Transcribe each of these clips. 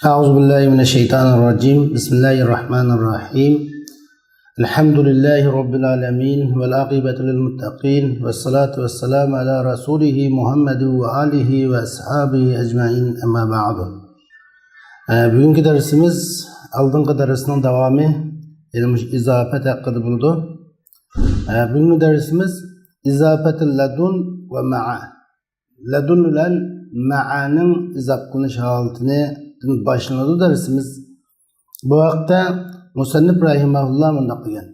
أعوذ بالله من الشيطان الرجيم بسم الله الرحمن الرحيم الحمد لله رب العالمين والعاقبة للمتقين والصلاة والسلام على رسوله محمد وآله وأصحابه أجمعين أما بعد. Bugünkü dersimiz aldığın dersinin devamı izafet hakkında buldu. Bugünkü dersimiz izafetil ladun ve ma'a. Ladun ile ma'anın izaf kılınış halatını başlanadı dersimiz. Bu vakte Musannif rahimahullah mınaqıyan.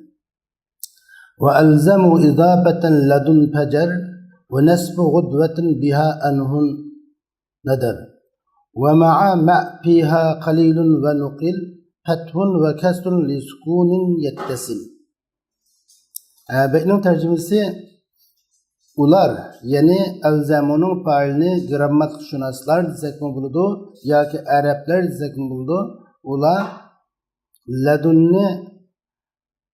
Ve elzemu izafeten ladun fecer ve nesbu gudvetin biha anhun nadar. Ve ma'a ma' fiha qalilun ve nuqil fethun ve kesrun li sukunin yettesil. Beynin tercümesi ular, yani elzamunun failini grammatikşünaslar desek mi buludu, ya ki Araplar desek mi buludu, ular ladunni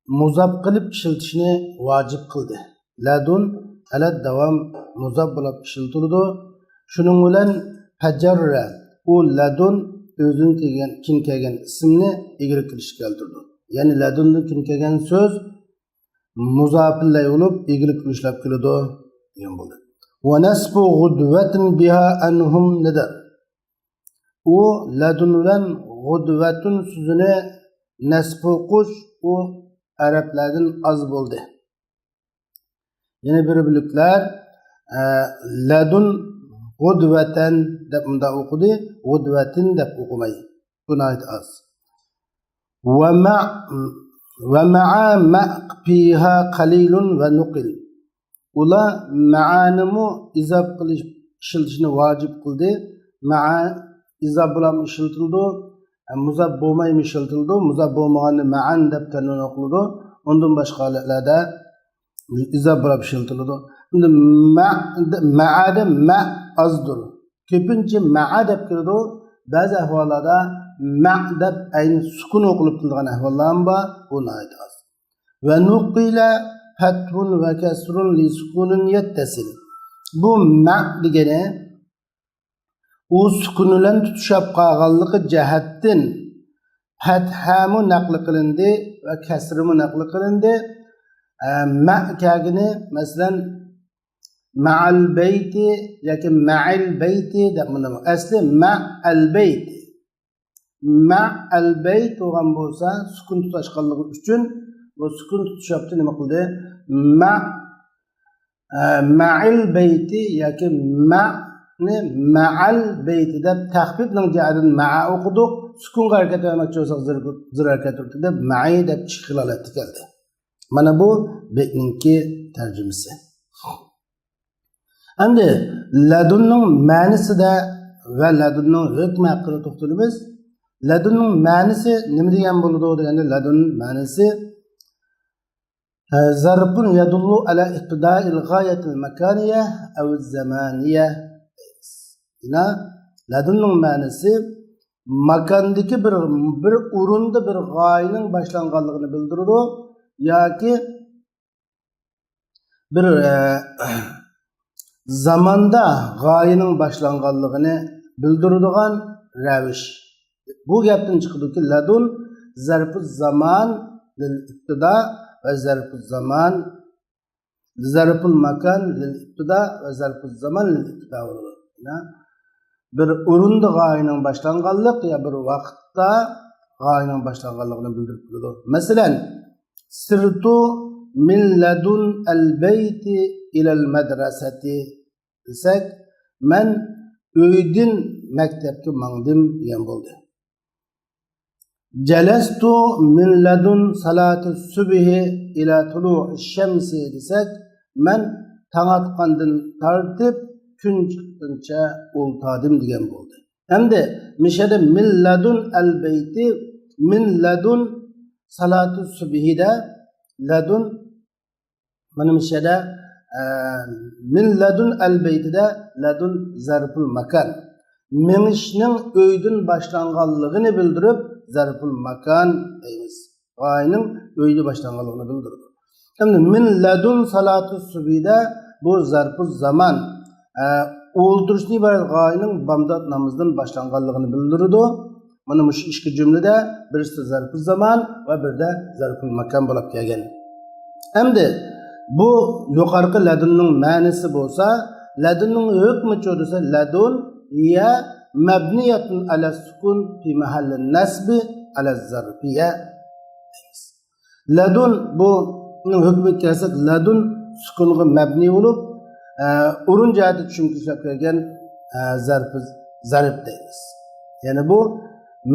muzab qilib ishiltishni vacib qildi. Ladun ala davam muzab bo'lib ishiltirdi. Shuning bilan fajarra u ladun o'zining kim kelgan ismni egri qilish keltirdi. Ya'ni ladundan kim kelgan so'z muzafillay bo'lib egri qilishlab keladi degan bo'ldi. Wa nasbu gudwatin biha anhum nadar. U ladun bilan gudwatun so'zini nasbu qush u Araplardan az bo'ldi. Yana bir biliklar ladun gudvatan deb unda o'qidi, gudvatin deb o'qimaydi. Buni ayt az. Ve ma'a ma' fiha qalilun ve nuqil. Ula ma'animu izab qilish ishiltishni vojib qildi. Ma'a izab bilan ishiltildi. Muzab bo'lmaymi ishiltildi. Muzab bo'lmaganni ma'an deb tanini o'qildi. Undan boshqa holatlarda izab bilan ishiltildi. Unda ma'ada ma' azdur. Ko'pincha ma'a deb keladi. Ba'zi ahvollarda ma' deb ayni sukun o'qilib turgan ahvollar bor. Buni aytamiz. Ve nuqila fathun ve kesrun li sukunin yettesil. Bu ma' degani u sukun bilan tutishib qolganligi jihatdan fathamu naql qilindi va kasrimi naql qilindi. Ma' kagini masalan ma'al bayti yoki ma'il bayti deb buni asli ma'al bayt. Ma'al bayt bo'lgan bo'lsa sukun tutashganligi uchun bu sukun tutishibdi nima qildi? Ma'il bayti yoki ma'al bayti deb tahbibning ja'dan ma'a o'qidik. Sukunga harakat etmoqchi bo'lsak zir harakat o'tdi deb ma'i deb chiqilolati keldi. Mana bu bekninki tarjimasi. Endi ladunning ma'nosida va ladunning hukmi haqida to'xtalamiz. Ladunning ma'nosi nima degan bo'ladi deganda ladun ma'nosi zarfun yadullu ala iqtida'il ghayatil makaniyya aw zamaniyya. Ina ladunning ma'nosi makandagi bir o'rinda bir g'oyaning boshlanganligini bildiradi yoki bir zamanda g'oyaning boshlanganligini bildiradigan ravish. Bu gapdan chiqadiki ladun zarfu zaman lil ibtida ve zarful zaman, zarful makan lil ibtida ve zarful zaman lil ibtida olur. Bir o'rinda g'oyaning boshlanganlik ya bir vaqtda g'oyaning boshlanganligini bildirib turadi. Masalan, sirtu min ladun al-bayti ila al-madrasati desak, men uydan maktabga mangdim degan bo'ldi. Jalastu min ladun salati subhi ila tulu'i shamsi desak, men tong otgandan tortib kun chiqquncha o'ltadim degan bo'ldi. Endi mishada min ladun al-bayti min ladun salati subhida ladun mana mishada min ladun al-baytida ladun zarful makan. Minishning uydan boshlanganligini bildirib zarful makan deymiz. G'oyaning uyda boshlanganligini bildirdi. Endi min ladun salati subhida bu zarful zaman. O'ldirishni iborat g'oyaning bomdod namozdan boshlanganligini bildirdi. Mana bu ikki jumlada birisi zarful zaman va birda zarful makan bo'lib kelgan. Endi bu yuqorqi ladunning ma'nosi bo'lsa, ladunning hukmi desa ladun ya mabniyatun ala sukun fi mahallin nasbi ala zarfiyya. Ladun bu hukmi kelsak ladun sukunga mabni bo'lib, o'rin jihati tushuntirib kelgan zarf deymiz. Ya'ni bu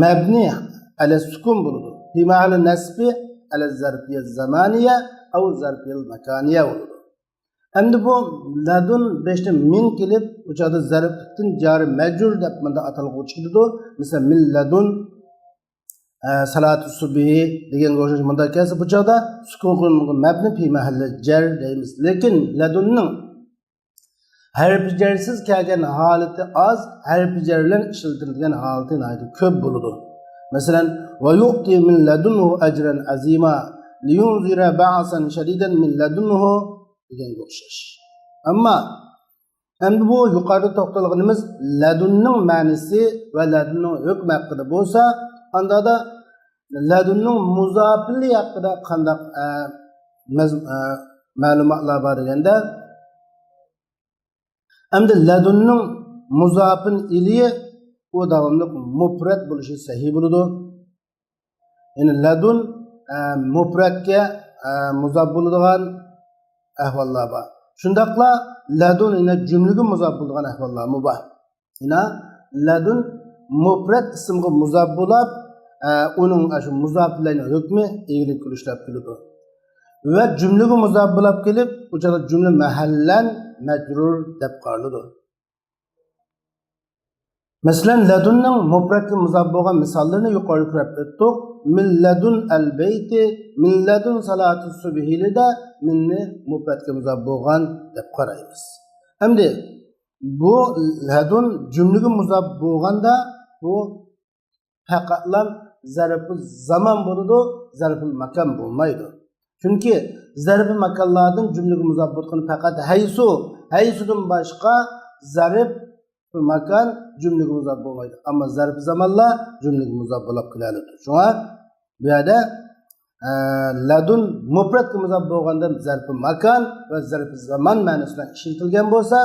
mabni ala sukun bo'ladi. Fi mahallin nasbi ala zarfiyya zamaniyya au zarfiyya makaniya bo'ladi. Endi bu ladun 5 min kelib, o'chada zarfdan jari majrur deb bunda atalg'uchi chiqdi. Misol min ladun salatu subhi degan o'xshash bunda kelsa bu joyda sukun mabni fi mahalli jar deymiz. Lekin ladunning harf jarsiz kelgan holati az, harf jar bilan ishlatilgan holati ko'p bo'ladi. Masalan, va yuqti min ladunhu ajran azima liyunzira ba'san shadidan min ladunhu degan o'xshash. Ammo endi bu yuqorida to'xtalganimiz ladunning ma'nosi va ladunning hukmi haqida bo'lsa, anda da ladunning muzofili haqida qanday ma'lumotlar bor deganda, endi ladunning muzofin iliyi u davomli mufrad bo'lishi sahih bo'ladi. Ya'ni ladun mufradga muzof bo'ladigan ahvollar bor. Shundaqla ladun ina jumlaga muzof bo'ladigan ahvollar bor. Ina ladun mufrad ismga muzof bo'lib, uning shu muzoflarning hukmi eglik qilishlar keladi. Va jumlaga muzof bo'lib kelib, o'sha jumla mahallan majrur deb qaraladi. Masalan, ladunning mufradga muzof bo'lgan misollarni yuqori ko'rib o'tdik. Min ladun al-bayti, min ladun salatu subhilida minni mufradga muzof bo'lgan deb qaraymiz. Endi bu ladun jumlaga muzof bo'lganda bu faqatlam zarful zaman bo'ladi, zarful makan bo'lmaydi. Chunki zarful makanlardan jumlaga muzof bo'lgan faqat haysudan boshqa zarf makan jumlaga muzof bo'lmaydi. Ammo zarf zamanlar jumlaga muzof bo'lib keladi. Shunga bu yerda ladun mufradga muzof bo'lgandan zarf makan va zarf zaman ma'nosida ishlatilgan bo'lsa,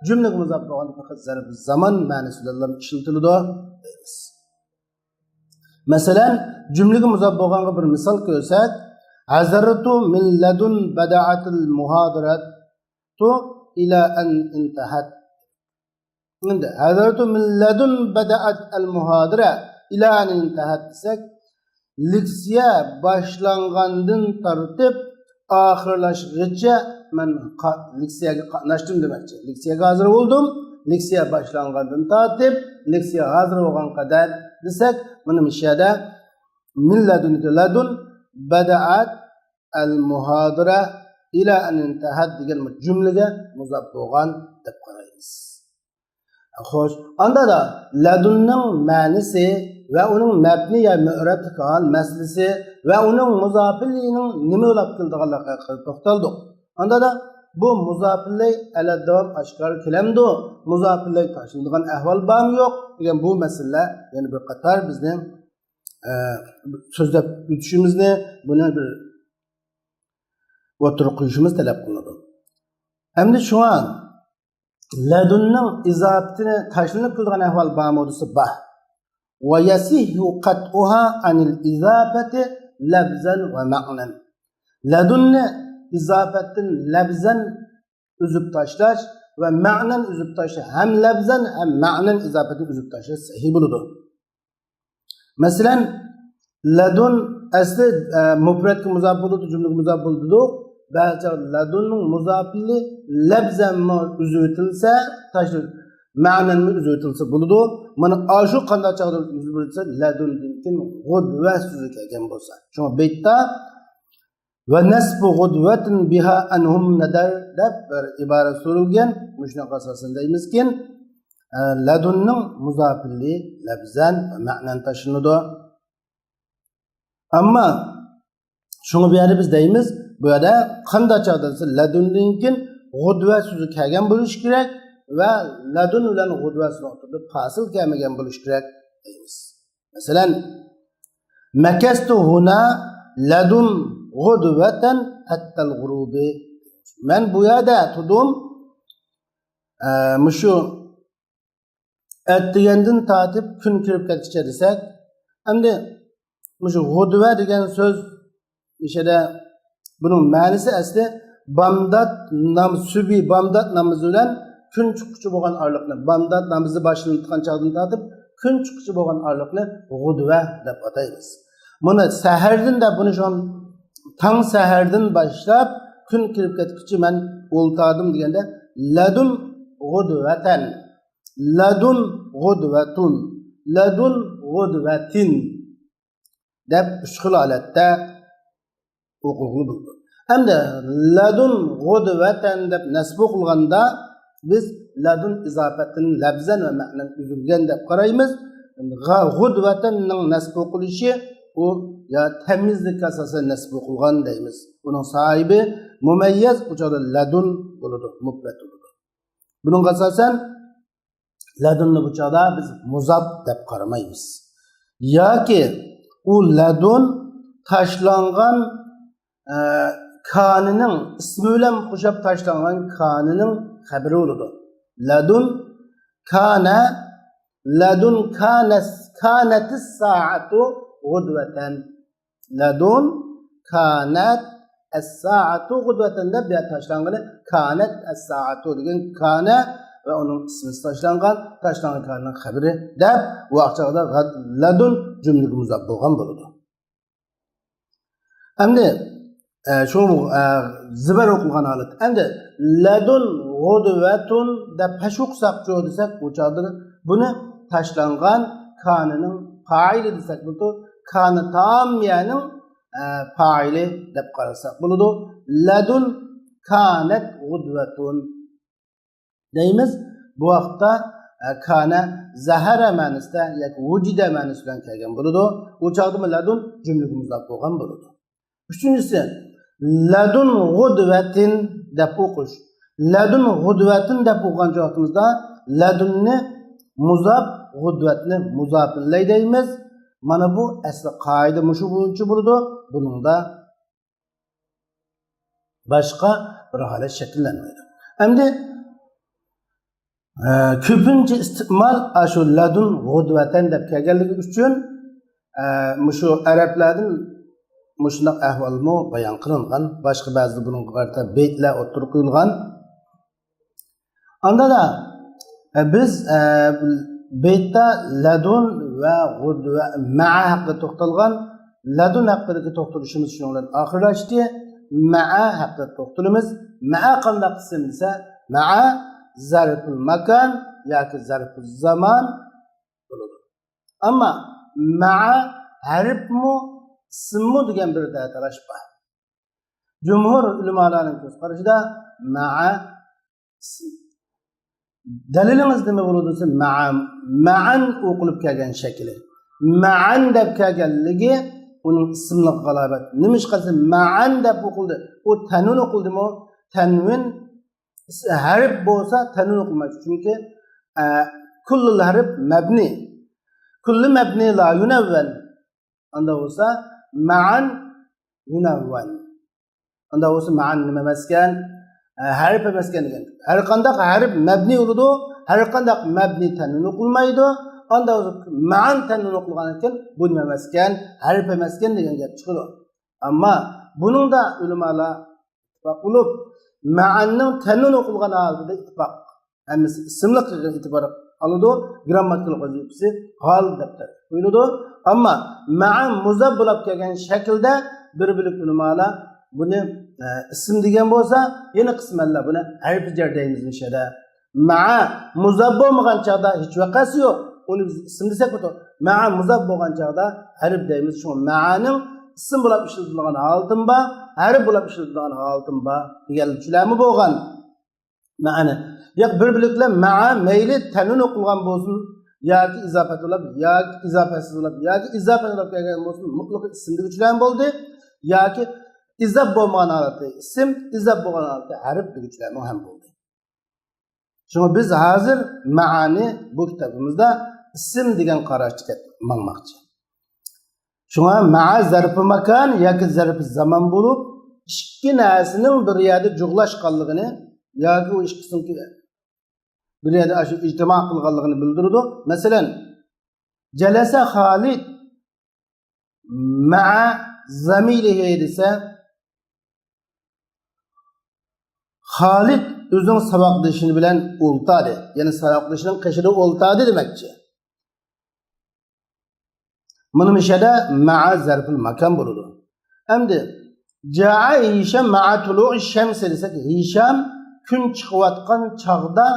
jumlaga muzof bo'lganda faqat zarf zaman ma'nosida ishlatiladi deymiz. Masalan, jumlaga muzof bo'lganga bir misol ko'rsak, hazartu min ladun bada'atil muhadaratu ila an intahat. Endi hazartu min ladun bada'at al muhadara ila an intahat desak, leksiya boshlangandan tortib oxirlashgacha men leksiyaga qatnashdim demoqchi. Leksiyaga hozir bo'ldim, leksiya boshlangandan tortib leksiya hozir bo'lgan qadar desak, mana bu yerda min ladun bada'at al muhadara ila an intahat degan jumlaga muzof bo'lgan deb qaraymiz. Xo'sh, anda da ladunning ma'nosi va uning mabni ya mu'rab hol masalasi va uning muzofilining nima bo'lib keldiganligiga to'xtaldik. Anda da bu muzofillik aladdom oshkor kelamdi, muzofillik tashiladigan ahvol bormi yo'q degan bu masala yana bir qator bizning so'zlab o'tishimizni, buni bir o'tirib qo'yishimiz talab qilinadi. Endi shunga ladunning izofatini tashlanib qilgan ahvol bormi desa bor. Va yasihu qat'uha anil izafati labzan va ma'nan. Ladunni izofatdan labzan uzib tashlash va ma'nan uzib tashlash, ham labzan ham ma'nan izofatni uzib tashlash sahih bo'ladi. Masalan, ladun asli mufradga muzof bo'ladi, jumlaga muzof bo'ladi. Ba'zi ladunning muzofili labzan uzib etilsa, tashlab ma'nan uzib bo'ladi. Mana shu qanday chog'da uzib etilsa, ladundan g'udva so'zi kelgan bo'lsa. Shunga baytda va nasbu g'udvatin biha anhum nadar deb bir ibora so'rilgan. Shunaqa asosida deymizki, ladunning muzofili labzan va ma'nan tashlanadi. Ammo shunga bu yerda biz deymiz, bu yerda qanday chog'da ladundan keyin g'udva so'zi kelgan bo'lishi kerak va ladun bilan g'udvasini o'tirib fasil kelmagan bo'lishi kerak deymiz. Mesela mekestu huna ledun gudveten hattal gurubi. Men bu yerda turdim. Muşu etdigenden tatip kun kirib ketkicha desak, endi muşu gudva degan so'z ishida buning ma'nosi asli bamdat nam subi bamdat namozi bilan kun chiquvchi bo'lgan orliqni bamdat namozi boshlanayotgan chog'dan tortib kun chiquvchi bo'lgan orliqni g'udva deb ataymiz. Buni sahardan da buni shon tong sahardan boshlab kun kirib ketguncha men o'ltadim deganda ladun g'udvatan ladun g'udvatun ladun g'udvatin deb uch xil holatda o'qilgan bo'ldi. Hamda ladun g'udvatan deb nasb qilganda biz ladun izofatini labzan va ma'nan uzilgan deb qaraymiz. G'udvatanning nasb qilishi u ya temizlik asosan nasb qilgan deymiz. Uning sahibi mumayyaz uchoda ladun bo'ladi, mufrat bo'ladi. Buning asosan ladunni bu chog'da biz muzab deb qaramaymiz. Yoki u ladun tashlangan kanining ismi bilan qo'shib tashlangan kanining xabari bo'ladi. Ladun kanatis saatu gudvatan ladun kanat as-saatu gudvatan deb tashlangani kanat as-saatu degan kana ve onun ismi tashlangan kanining xabari deb vaqtida ladun jumlaga muzab bo'lgan bo'ladi. Endi şu zibar o'qilgan holat. Endi ladun g'udvatun deb pashuq saqcho desak, bu chog'da buni tashlangan kanining fa'ili desak bo'ladi. Kani tamiyaning fa'ili deb qarasak bo'ladi. Ladun kanat g'udvatun deymiz. Bu vaqtda kana zahara ma'nosida yoki vujida ma'nosi bilan kelgan bo'ladi. Bu chog'da ladun jumlaga muzab bo'lgan bo'ladi. Üçüncüsü ladun gudvetin deb o'qish. Ladun gudvetin deb o'qigan joyimizda ladunni muzab, gudvetni muzafillay deymiz. Mana bu asli qoida mushu bo'yicha bo'ladi. Buningda boshqa bir holat shakllanmaydi. Endi ko'pincha istiqmol ashu ladun gudvetin deb kelganligi uchun mushu arablarning Muşunaq ahvalımı bayan kılıngan, başka bazı bunun qarta beytler oturup qo'yilgan. Anda da biz beytda ladun ve gudva ma'a haqida to'xtalgan, ladun haqidagi to'xtalishimiz shundan oxirlashdi. Ma'a haqida to'xtalamiz. Ma'a qanday qism desa, ma'a zarful makan yoki zarful zaman bo'ladi. Ammo ma'a harfmi ismmi degan bir talash bor. Jumhur ulamolarning ko'z qarashida ma'a ism. Dalilimiz nima bo'ladi desa, ma'an o'qilib kelgan shakli. Ma'an deb kelganligi uning ismlik g'alabat. Nima ish qilsa ma'an deb o'qildi. U tanwin o'qildimi? Tanwin harf bo'lsa tanwin o'qilmaydi. Chunki kullul harf mabni. Kullu mabni la yunawwan. Anda bo'lsa ma'an yunawwan. Anda bo'lsa ma'an nima emaskan? Harf emaskan degan. Har qanday harf mabni bo'ladi, har qanday mabni tanwin o'qilmaydi. Anda bo'lsa ma'an tanwin o'qilgan ekan, bu nima emaskan? Harf emaskan degan gap chiqadi. Ammo buningda ulamolar ittifoq ma'anning tanwin o'qilgan holatida ittifoq. Hammasi ismli qilgan e'tibor oladi, grammatik vazifasi hol deb qo'yiladi. Ammo ma'an muzab bo'lib kelgan shaklda bir-birlik ulamolar buni ism degan bo'lsa, yana qismanlar buni harf jar deymiz nishada. Ma'a muzab bo'lmagan chog'da hech vaqasi yo'q. Uni biz ism desak bo'ladi. Ma'a muzab bo'lgan chog'da harf deymiz. Shu ma'aning ism bo'lib ishlatilgan holatim bor, harf bo'lib ishlatilgan holatim bor degan tushunami bo'lgan. Ma'ani yo'q bir-birliklar ma'a mayli tanwin o'qilgan bo'lsin yoki izofat bo'lib, yoki izofatsiz bo'lib, yoki izofat bo'lib kelgan bo'lsin, mutlaq ism degan bo'ldi yoki izof bo'lmagan holatda ism, izof bo'lgan holatda harf degan ham bo'ldi. Shunga biz hozir ma'ani bu kitobimizda ism degan qarashga mangmoqchi. Shunga ma'a zarfi makan yoki zarfi zaman bo'lib, ikki narsaning bir yerda jug'lashganligini yoki u ikkisini bir yerda shu ijtimo qilganligini bildiradi. Masalan, jalasa Xolid ma'a zamilihi desa, Xolid o'zining saboqdoshlari bilan o'ltadi. Ya'ni saboqdoshining qishida o'ltadi demakchi. Buni mishada ma'a zarful makan bo'ladi. Endi ja'a Hisham ma'a tulu'i shams desak, Hisham kun chiqayotgan chog'da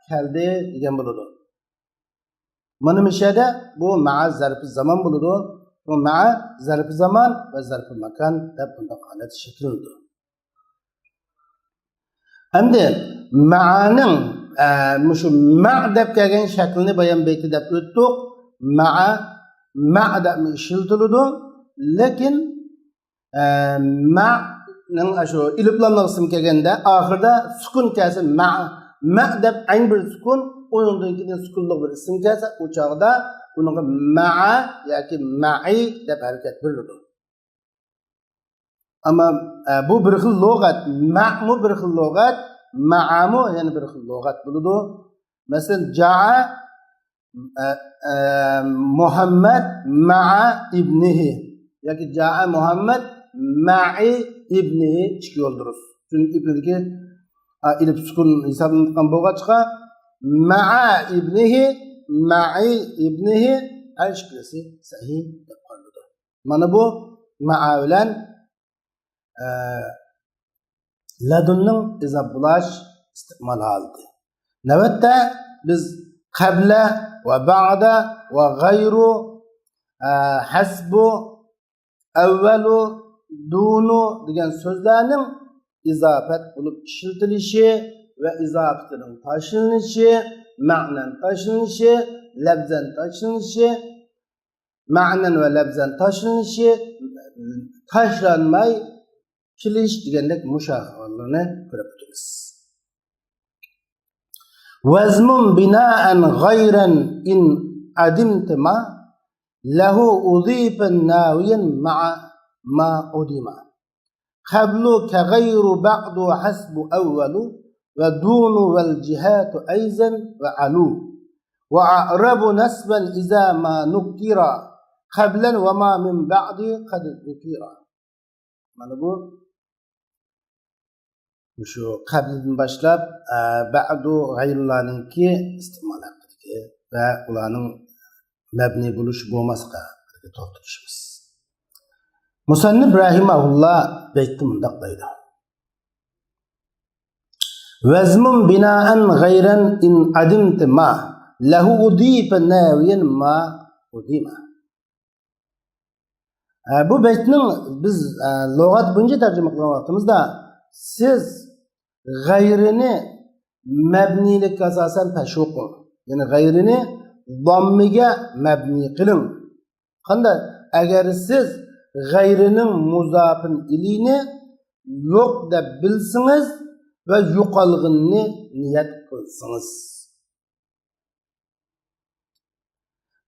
keldi degan bo'ladi. Buni mishada bu ma'a zarfi zaman bo'ladi. Bu ma'a zarfi zaman va zarful makan deb bunday holat shakllanadi. Endi ma'aning shu ma' deb kelgan shaklini bayon beyti deb o'tdik. Ma'a deb ishlatiladi, lekin ma'ning shu iliblamlar qismi kelganda oxirida sukun kelsa ma' deb ayn bir sukun, undan keyin sukunli bir ism kelsa, u chog'da unga ma'a yoki ma'i deb harakat beriladi. Ama bu bir xil lug'at, ma'mu bir xil lug'at, ma'amu yana bir xil lug'at bo'ladi. Masalan, ja'a Muhammad ma'a ibnihi yoki ja'a Muhammad ma'i ibnihi ikki yo'l durust. Chunki ibnidagi ilib sukun hisoblangan bo'lg'achqa ma'a ibnihi ma'i ibnihi ayshkisi sahih deb qoladi. Mana bu ma'a bilan ladunning izob bulash istiqmol holati. Navbatda biz qabla va ba'da va g'ayru hasbu avvalu dunu degan so'zlarning izofat bo'lib ishlatilishi va izofatining tashlanishi, ma'nan tashlanishi, labzan tashlanishi, ma'nan va labzan tashlanishi, tashlanmay kilish degandek mushaharlarni ko'rib o'tamiz. Vazmun bina'an ghayran in adimta ma lahu udhifa nawiyan ma'a ma udima. Qablu ka ghayru ba'du hasbu awwalu wa dunu wal jihatu aizan wa alu wa a'rabu nasban iza ma nukira qablan wa ma min ba'di qad dhukira. Mana bu shu qabldan boshlab ba'du g'ayrularninki iste'mol haqidagi va ularning mabni bo'lish bo'lmasqa to'xtalishimiz. Musannif rahimahulloh baytda mundaq deydi. Vazmun bina'an ghayran in adimta ma lahu udifa nawiyan ma udima. Bu baytning biz lug'at bo'yicha tarjima qilgan vaqtimizda siz g'ayrini mabnilik asosan tashviq qiling. Ya'ni g'ayrini dommiga mabni qiling. Qanday? Agar siz g'ayrining muzofin ilini yo'q deb bilsangiz va yo'qolganini niyat qilsangiz.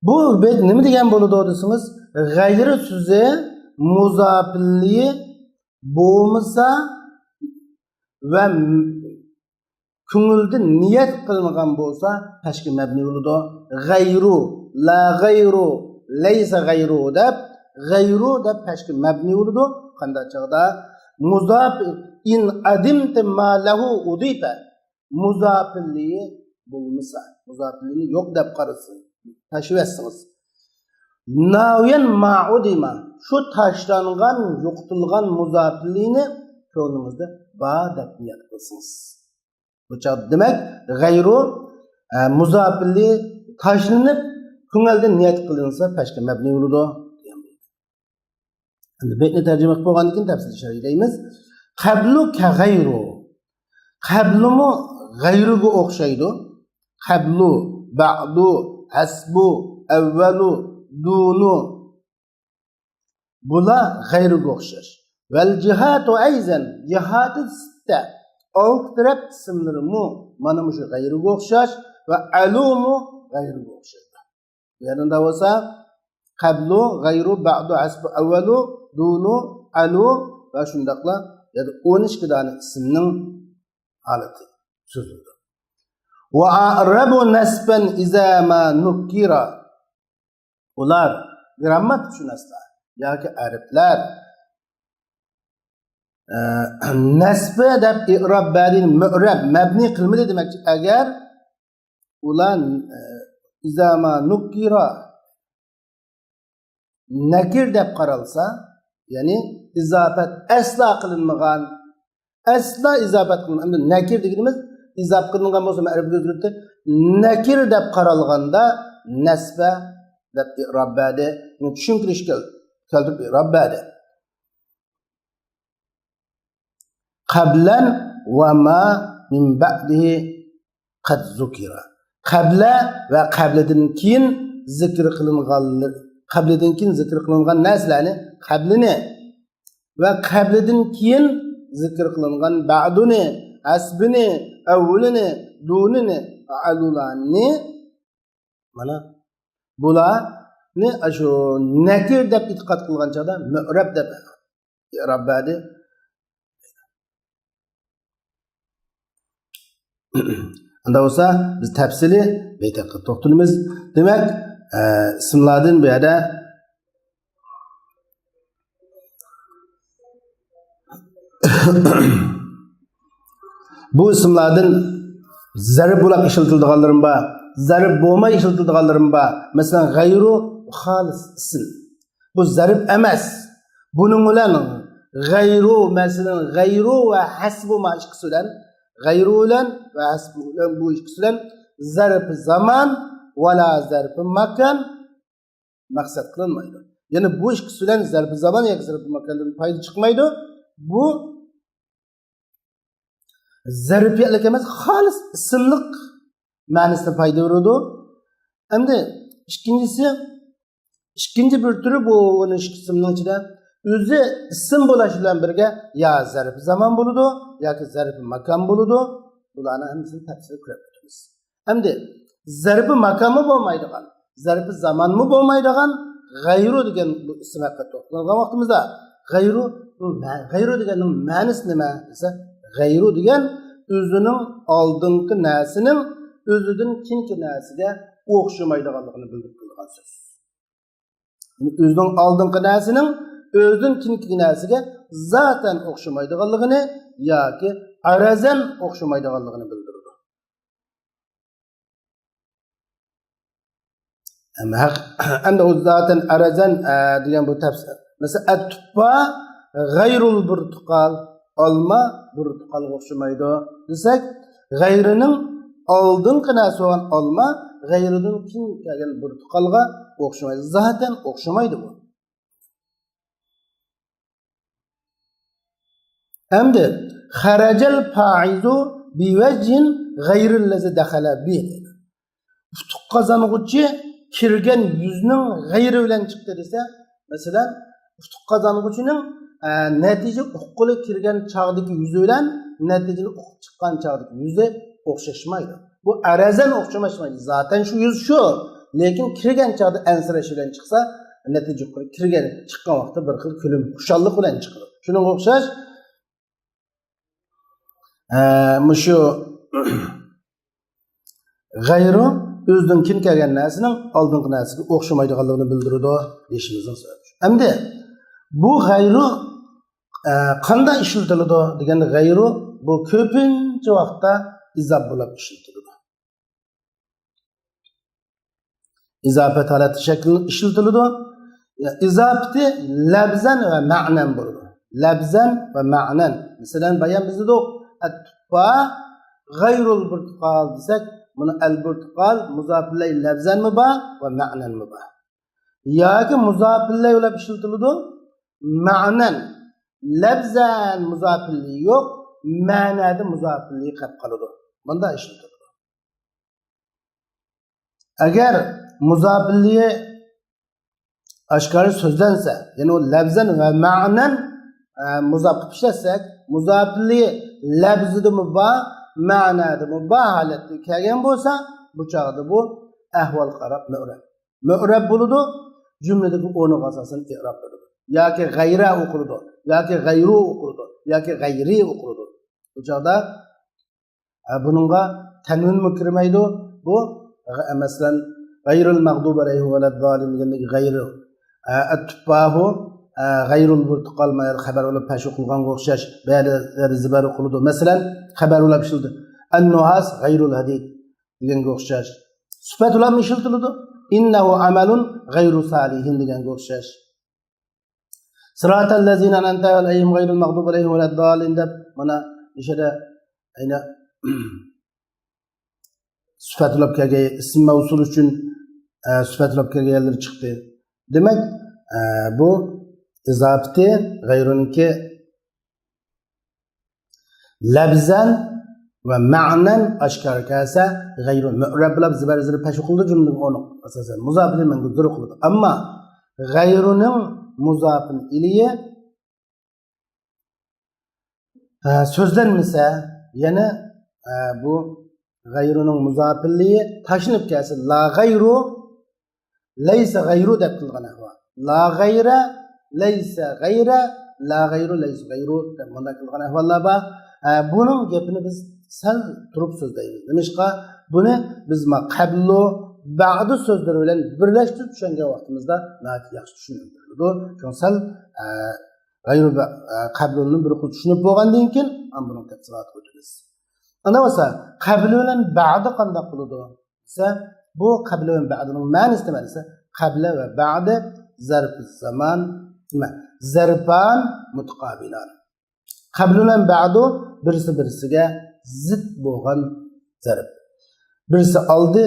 Bu bayt nima degan bo'ladi desangiz, g'ayri so'zi muzofilliyi bo'lmasa va ko'ngilda niyat qilingan bo'lsa tashkil mabni bo'ladi. G'ayru, la g'ayru, laysa g'ayru deb tashkil mabni bo'ladi. Qanday chog'da muzof in adimta ma lahu udifa muzofilliyi bo'lmasa, muzofilliyi yo'q deb qarasın, tashviyasiniz. Naviyan ma'udima şu taşlangan, yo'qtilgan muzofilliyni ko'nglimizda ba deb niyat qilsangiz. Bu chaq demak g'ayru muzofilli tashlanib ko'ngilda niyat qilinsa tashkil mabni bo'ladi. Endi baytni tarjima qilib bo'lgandan keyin tafsil sharhlaymiz. Qablu ka g'ayru. Qablumu g'ayruga o'xshaydi. Qablu, ba'du, hasbu, avvalu, dunu. Bular g'ayruga o'xshash. Val jihatu ayzan, jihati sitta. Alt taraf ismlari mu mana shu g'ayruga o'xshash va alumu g'ayruga o'xshaydi. yanında olsa qablu, gayru, ba'du, hasbu, avvalu, dunu, alu ve şundakla yani 12 tane isimnin haleti sözüdür. Ve a'rabu nasben iza ma nukkira. Ular grammat tushunasizlar yoki arablar nasbi deb i'rob badin mu'rab mabni qilmadi demakchi agar ular iza ma nukkira nakir deb qaralsa ya'ni izofat asla qilinmagan asla izofat qilinmagan nakir deganimiz izof qilingan bo'lsa ma'rifat o'zgardi nakir deb qaralganda nasba deb i'rob badi tushuntirishga keltirib i'rob badi qablan va ma min ba'dihi qad zukira qabla va qabladan keyin zikr qilinganlar qabladan keyin zikr qilingan narsalarni qablini va qabladan keyin zikr qilingan ba'duni asbini avvulini dunini alularni mana bularni shu nakir deb e'tiqod qilgan chog'da mu'rab deb i'rob badi unda bo'lsa biz tafsili betaqqat to'xtalamiz demak ismlardan bu yerda bu ismlardan zarb bo'lib ishlatilganlarim bor zarb bo'lmay ishlatilganlarim bor masalan g'ayru xolis ism bu zarb emas buning bilan g'ayru masalan g'ayru va hasbu ma ikisidan g'ayru bilan va hasbu bilan bu ikisidan zarb zaman vala zarb makan maqsad qilinmaydi ya'ni bu ikisidan zarb zaman yoki zarb makandan foyda chiqmaydi bu zarfiyatlik emas xolis ismlik ma'nosida foyda beradi endi ikkinchi bir turi bu ismning ichida o'zi ism bo'lish bilan birga yo zarf zamon bo'ladi yoki zarf makon bo'ladi bularni hammasini tafsir ko'rib o'tamiz endi zarfi makonmi bo'lmaydigan zarfi zamonmi bo'lmaydigan g'ayru degan bu ism haqida to'xtalgan vaqtimizda g'ayru deganning ma'nosi nima desa g'ayru degan o'zining oldingi narsaning o'zidan keyingi narsaga o'xshamaydiganligini bildirib qo'ygan so'z. O'zining oldingi narsaning o'zidan keyingi narsaga zaten o'xshamaydiganligini yoki arazan o'xshamaydiganligini bildiradi. Endi o zaten arazan degan bu tafsir. Mesela at-tuffa g'ayrul burtuqal olma burtuqalga o'xshamaydi desak, g'ayrining oldingi narsa bo'lgan olma g'ayridan keyin kelgan burtuqalga o'xshamaydi. Zaten o'xshamaydi bu. Endi xarajal fa'izu biwajhin g'ayril lazi dakhala bi. Futuq qozong'uchi kirgan yuzning g'ayri bilan chiqdi desa, masalan, futuq qozong'uchining natija uquli kirgan chog'dagi yuzi bilan natijani uqib chiqqan chog'dagi yuzi o'xshashmaydi. Bu arazan o'xshamashmaydi. Zaten shu yuz shu, lekin kirgan chog'da ansirash bilan chiqsa, natija kirgan chiqqan vaqtda bir xil kulim, xushallik bilan chiqadi. Shunga o'xshash mushu g'ayru o'zidan keyin kelgan narsaning oldingi narsaga o'xshamaydiganligini bildiradi deyishimizning sababi. Endi bu g'ayru qanday ishlatiladi deganda g'ayru bu ko'pincha vaqtda izof bo'lib ishlatiladi. Izofat holati shaklida ishlatiladi. Izofati labzan va ma'nan bo'ladi. Labzan va ma'nan. Masalan, bayon bizda at-tuffa g'ayrul burtuqal desak, buni al-burtuqal muzof ilay labzanmi bor va ma'nanmi bor. Yoki muzof ilay bo'lib ishlatiladi, ma'nan labzan muzof ilay yo'q, ma'nada muzof ilay qolib qoladi. Bunda ishlatiladi. Agar muzof ilay oshkora so'zlansa, ya'ni u labzan va ma'nan muzof qilib ishlasak, muzof ilay labzidimi bor, ma'nadimi bor holatda kelgan bo'lsa, bu chog'da bu ahvol qarab mu'rab. Mü'rab buludu, cümledeki onu asasen i'rab buludu. Ya ki gayra okuludu, ya ki gayru okuludu, ya ki gayri okuludu. Bu çağda bununla tenvin mi kirmeydi? Bu mesela gayrul mağdub aleyhim veleddâlim degandeki gayru. At-tuffahu gayrul burtuqal mayar haber olup peşi kılgan okşaş beyler zibar okuludu. Mesela haber olup şıldı. En-nuhas gayrul hadid deganga okşaş. Sıfat olup mişiltılıdı. İnnehu amelun gayru salihin deganga okşaş. Sıratal lezine en'amte aleyhim gayrul mağdub aleyhim veleddâlim deb mana işede ayna sıfat olup kelgen isim mevsul üçün sıfat olup kelgen yerleri çıktı. Demek bu izafeti gayrunki labzan ve ma'nan aşkar kelse gayrun mü'rab bilab zibar zirib peşi kıldı cümlenin onu asasen muzafili mengu zırı kıldı. Ama gayrunun muzafin iliye sözlenmese yani bu gayrunun muzafilliği taşınıp kelse la gayru leyse gayru deb kılgan ahva. La gayra leyse gayra la gayru leyse gayru deb bunda kılgan ahvallar var. Bunun gepini biz sal turup so'zlaymiz. Demişqa buni biz qablu ba'du so'zlari bilan birlashtirib tushungan vaqtimizda nati yaxshi tushunildi. Chunki sal gayru qabluni bir xil tushunib bo'lgandan keyin buni tafsilot o'tamiz. Ana bo'lsa qablu bilan ba'du qanday qiladi? Esa bu qablu bilan ba'duning ma'nosi nima desa? Qabla va ba'da zarf zaman nima? Zarfan mutaqabilan. Qablu bilan ba'du birisi birisiga zid bo'lgan zarf. Birisi oldi,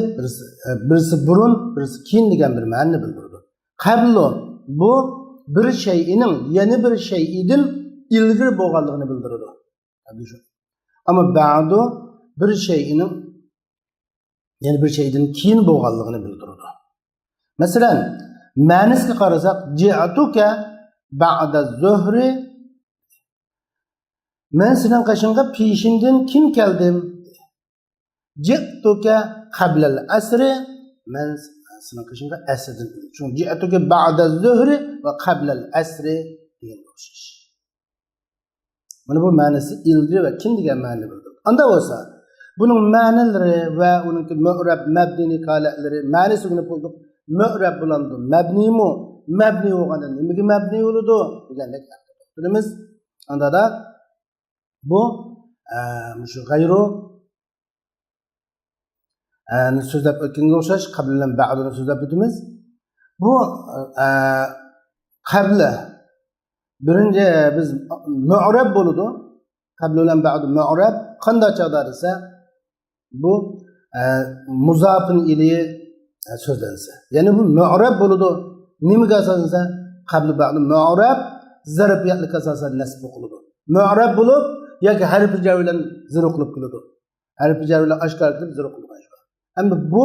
birisi burun, birisi keyin degan bir ma'noni bildiradi. Qablu bu bir shay'ning yana bir shay'dan ilgari bo'lganligini bildiradi. Ama ba'du bir shay'ning yana bir shay'dan keyin bo'lganligini bildiradi. Masalan, ma'nosiga qarasak, ji'atuka ba'da zuhri men senin qaşınga peşinden kim keldim? Ji'tuka qablal asri men senin qaşınga asrdan. Çünkü ji'tuka ba'da zuhri ve qablal asri degan o'xshash. Mana bu ma'nosi ilgari va kim degan ma'noni bildiradi. Anda bo'lsa, buning ma'nolari va uning mu'rab mabni qolalari ma'nosini bildik. Mu'rab bilan mabnimi? Mabni bo'lganda nimaga mabni bo'ladi degandek bilamiz. Anda da bu şu gayru so'zlab o'tganga o'xshash qabl bilan ba'dini so'zlab o'tamiz. Bu qabla birinchi biz mu'rab bo'ladi. Qabl bilan ba'd mu'rab qanday chog'da desa bu muzofin iliyi so'zlansa. Ya'ni bu mu'rab bo'ladi. Nimaga asoslansa qabl ba'd mu'rab zarfiyatlik asosan nasb qiladi. Mu'rab bo'lib yoki harfi jar bilan zir qilib keladi. Harfi jar bilan oshkor qilib zir qilib qo'yadi. Endi bu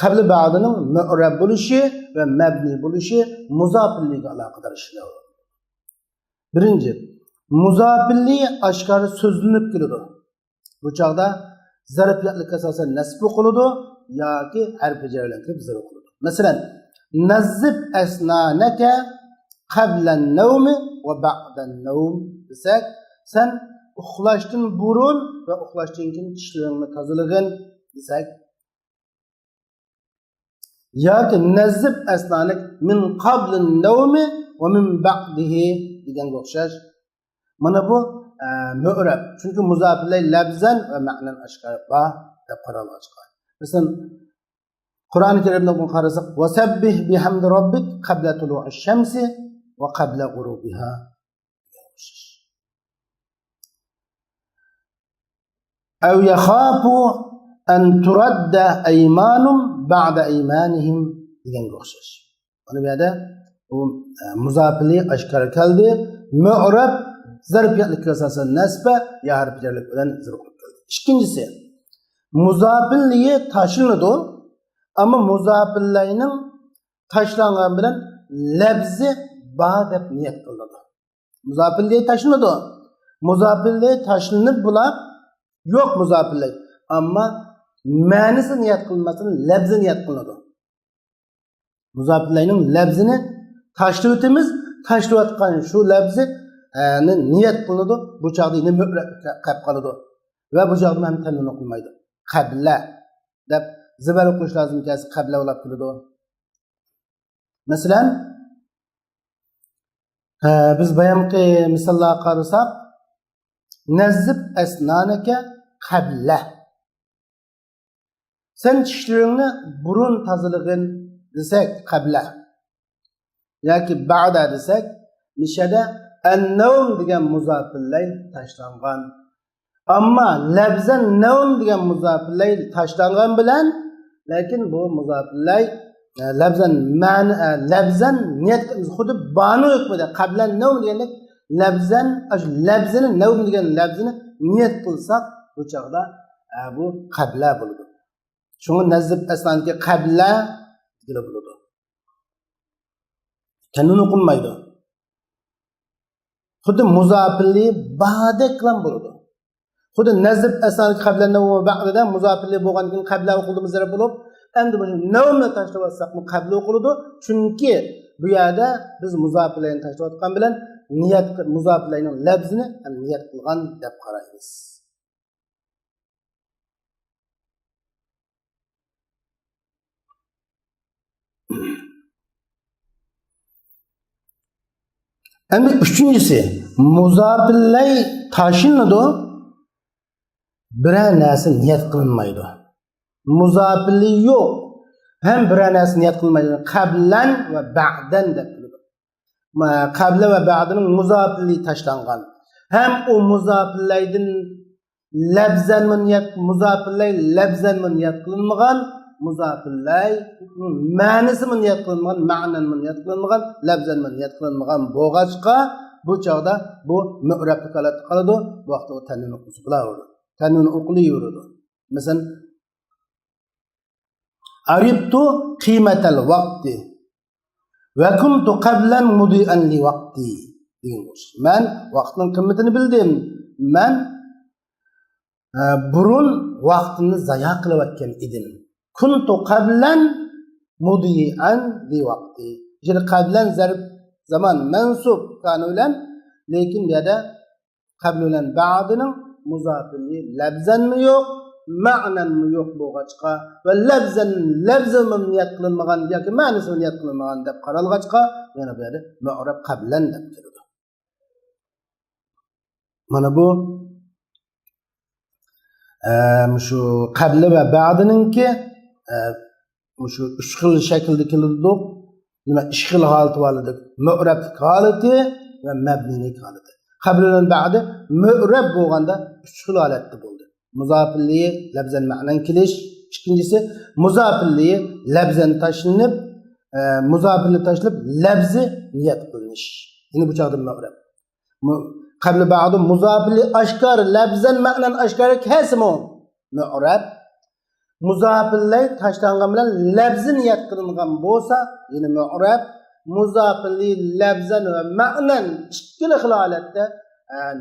qabli ba'dining mu'rab bo'lishi va mabni bo'lishi muzofilligiga aloqador ishlar. Birinchi, muzofillik oshkor so'zlanib keladi. Bu chog'da zarfiyatlik asosan nasb qiladi yoki harfi jar bilan zir qiladi. Masalan, nazzib asnanaka qabla an-nawm va ba'da an-nawm desak, sen uxlashdan burun ve uxlashdan keyin tishlaringni tozalagin desak yoki nazib asnanik min qablin nawmi ve min ba'dihi deganga o'xshash. Mana bu mu'rab. Chunki muzofillar labzan va ma'nan ashqarba deb qaralgan. Masalan, Qur'oni Karimda bu qarasak, "Vasabbih bihamdi robbik qabla tulu'ish shamsi va qabla ghurubiha." أو يخافوا أن ترد أيمانهم بعد أيمانهم deganga o'xshash. Mana bu yerda u muzofili oshkor qildi. Mu'rab zarfiyatlikka asosan nasba ya harf jarlik bilan zir qilib keldi. Ikkinchisi, muzofilliyi tashlanadi, ammo muzofillarning tashlangan bilan labzi ba deb niyat qilinadi. Muzofilliyi tashlanadi. Muzofilliyi tashlanib bular yok muzofillik. Ama ma'nosi niyat qilmasdan labzi niyat qilinadi. Muzafirlayning labzini tashlab o'tamiz. Tashlayotgan shu labzi niyat qiladi. Bu chaqda nima qilib qoladi. Va bu chaqda ham tanlini qilmaydi. Qabla deb zibar o'qish lozim ekan, qabla olib keladi. Masalan, biz bayamqi misollar qarasak, nazzib asnanaka qabla. Sen tishlaringni burun tozalig'in desak qabla. Yoki ba'da desak, nishada an-nawm degan muzofillay tashlangan. Ammo labzan nawm degan muzofillay tashlangan bilan, lekin bu muzofillay labzan niyat xuddi banu hukmida qablan nawm deganlik labzini nawm degan labzini niyat qilsak bu chaqda bu qabla bo'ladi. Shuni nazib aslanki qabla deb bo'ladi. Kanun o'qilmaydi. Xuddi muzofilli ba'da qilan bo'ladi. Xuddi nazib aslanki qabla nawm va ba'da muzofilli bo'lgan kun qabla o'qildi zarb bo'lib, endi buni nawmni tashlab olsaqmi qabla o'qiladi. Chunki bu yerda biz muzofillarni tashlayotgan bilan niyat muzofillarning labzini niyat qilgan deb qaraymiz. Endi üçüncüsü, muzafillay taşınıdı, birer narsa niyat kılınmaydı. Muzafilli yok, hem birer narsa niyat kılınmaydı. Qablan ve ba'dan da kılındı. Qabla ve ba'danın muzafilli taşlangan. Hem o muzafillaydan labzan mı niyat, muzafillay labzan mı niyat kılınmagan, muzafillay ma'nisi mı niyat kılınmagan, ma'nan mı niyat kılınmagan, labzan mı niyat kılınmagan boğaçqa bu çağda bu mü'rablik halatda qoladi. Bu vaqtda o tanwin o'qisi qilaveradi. Tanwin o'qilaveradi. Masalan, aribtu qimatal vaqti va kuntu qablan mudi'an li vaqti degan bo'lish. Men vaqtning qimmatini bildim. Men burun vaqtimni zayo qilayotgan edim. Kuntu qablan mudi'an li vaqti. Jiri qablan zarb zaman mansub kana bilan, lekin bu yerda qabl bilan ba'dining muzofili labzan mi yo'q, ma'nan mi yo'q bo'lg'achqa va labzan niyat qilinmagan yoki ma'nisi niyat qilinmagan deb qaralg'achqa yana bu yerda mu'rab qablan deb keladi. Mana bu shu qabli va ba'dininki shu uch xil shaklda keladi. Nima ish xil holati bo'ladi? Mu'rablik holati va mabnilik holati. Qabl bilan ba'di mu'rab bo'lganda uch xil holatda bo'ldi. Muzofilli labzan ma'nan kelish, ikkinchisi muzofilli labzan tashlanib, muzofilli tashlab labzi niyat qilinish. Endi bu chaqda mu'rab. Qabl ba'di muzofilli ashkar labzan ma'nan ashkar kasmu mu'rab. Muzofillay tashlangan bilan labzi niyat qilingan bo'lsa, ya'ni mu'rab. Muzofilli labzan va ma'nan ikkala xil holatda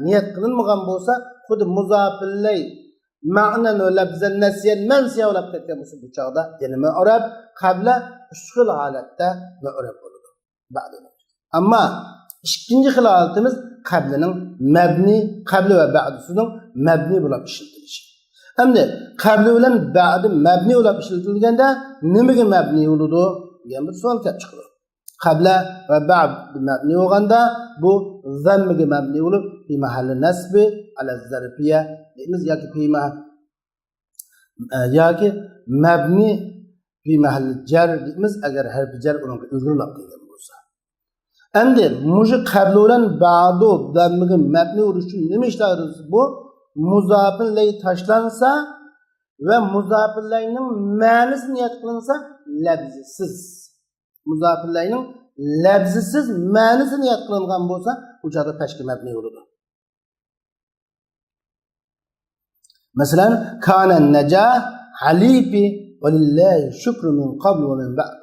niyat qilinmagan bo'lsa, xuddi muzofillay ma'nan va labzan nasiyan mansiya olib ketgan bo'lsa, bu chaqda ya'ni mu'rab qabla uch xil holatda mu'rab bo'ladi. Ba'di. Ammo ikkinchi xil holatimiz qablining mabni, qabli va ba'disining mabni bo'lib ishlatilishi. Endi qabli bilan ba'di mabni bo'lib ishlatilganda nimaga mabni bo'ladi degan bir savol kelib chiqadi. Qabla va ba'd mabni bo'lganda bu zammiga mabni bo'lib fi mahalli nasbi ala zarfiyya deymiz yoki yoki mabni fi mahalli jar deymiz agar harfi jar unga o'girilib kelgan bo'lsa. Endi mushi qabli bilan ba'du zammiga mabni bo'lish uchun nima ishlaymiz? Bu muzofillay tashlansa ve muzofillayning ma'nisi niyat qilinsa labzisiz. Muzofillayning labzisiz ma'nisi niyat qilingan bo'lsa, bu joyda tashkil mabni bo'ladi. Masalan, kana najah halifi va lillahi shukru min qabl va min ba'd.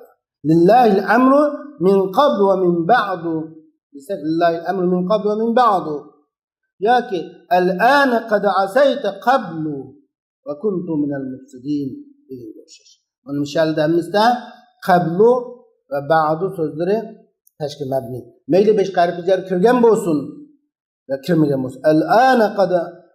Lillahi al-amru min qabl va min ba'd. Lillahi al-amru min qabl va min ba'd. Yoki al-ana qad asayta qablu va kuntu min al-mufsidin degan o'xshash. Mana mishalda qablu ve ba'du sözleri peşki mebni. Meyli beş harfi cer kirgen bolsun ve kirmegen bolsun. El-âne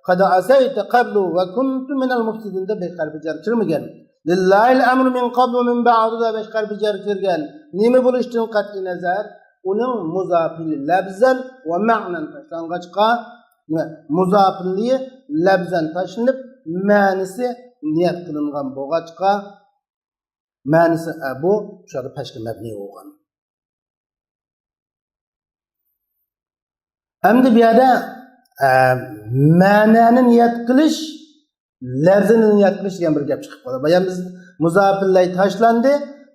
kad asayte qablu ve kuntu minel mufsidin de beş harfi cer kirmegen. Lillahil emru min qablu min ba'du da beş harfi cer kirgen. Nimi buluştun kat'i nazar? Onun muzafili lebzen ve ma'nen taşlangaçka muzafiliyi lebzen taşınıp manisi niyet kılıngan boğaçka manisi bu şurada peşki mebni olgan. Endi bir yerde manani niyet kılış lebzini niyet kılış degan bir gap chiqib qoladi. Bayan biz muzafillay taşlandı,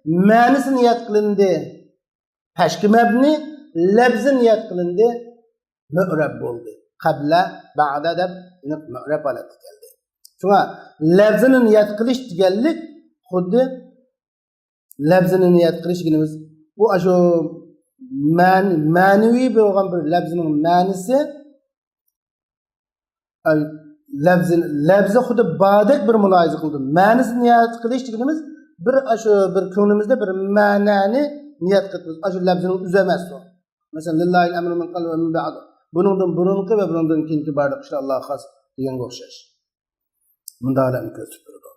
manisi niyet kılındı peşki mebni, lebzi niyet kılındı mü'reb oldu. Qabla ba'da deb mü'reb oladi geldi. Şuna lebzini niyet kılış deganlik xuddi lebzini niyet kılış deganimiz bu aşu manevi bo'lgan bir lebzinin manisi lebzi xuddi badek bir muloyiza qildi. Manisi niyet kılış deganimiz bir aşu bir ko'nglimizda bir ma'nani niyet qilib aşu lebzini uzamas o. Mesela lillahil emru min qablu ve min ba'du. Bunundan burunqi ve bunundan keyingi barliq ishlar Allohga xos deganga o'xshash. Bundalarni ko'rsatib turdi.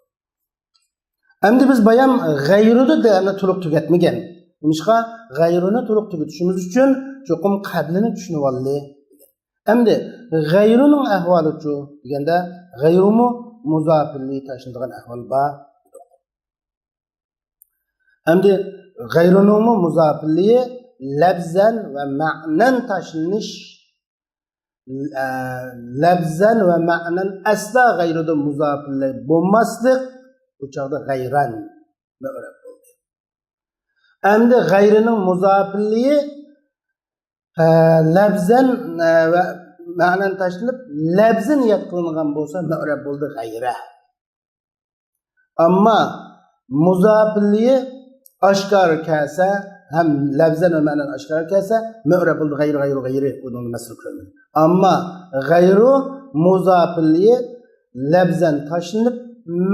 Endi biz bayan g'ayruni deganni to'liq tugatmagan. Nimishqa g'ayruni to'liq tugatishimiz uchun cho'qim qablini tushunib oldik. Endi g'ayruning ahvoli-chi deganda g'ayrumu muzofilli tashlanadigan ahvol bor. Endi g'ayruning muzofilli lebzen ve ma'nen taşınış lebzen ve ma'nen asla gayrıda muzafille bulmaslık uçakta gayran mü'reb oldu. Endi gayrının muzafilliği lebzen ve ma'nen taşınıp lebzin yatkınlıgan bolsa mü'reb oldu gayra. Ama muzafilliği aşkar kelse hem lebzen ve ma'nen aşkar kelse mü'reb oldu gayri onun mesele kılınır. Ama gayru muzafilliği lebzen taşınıp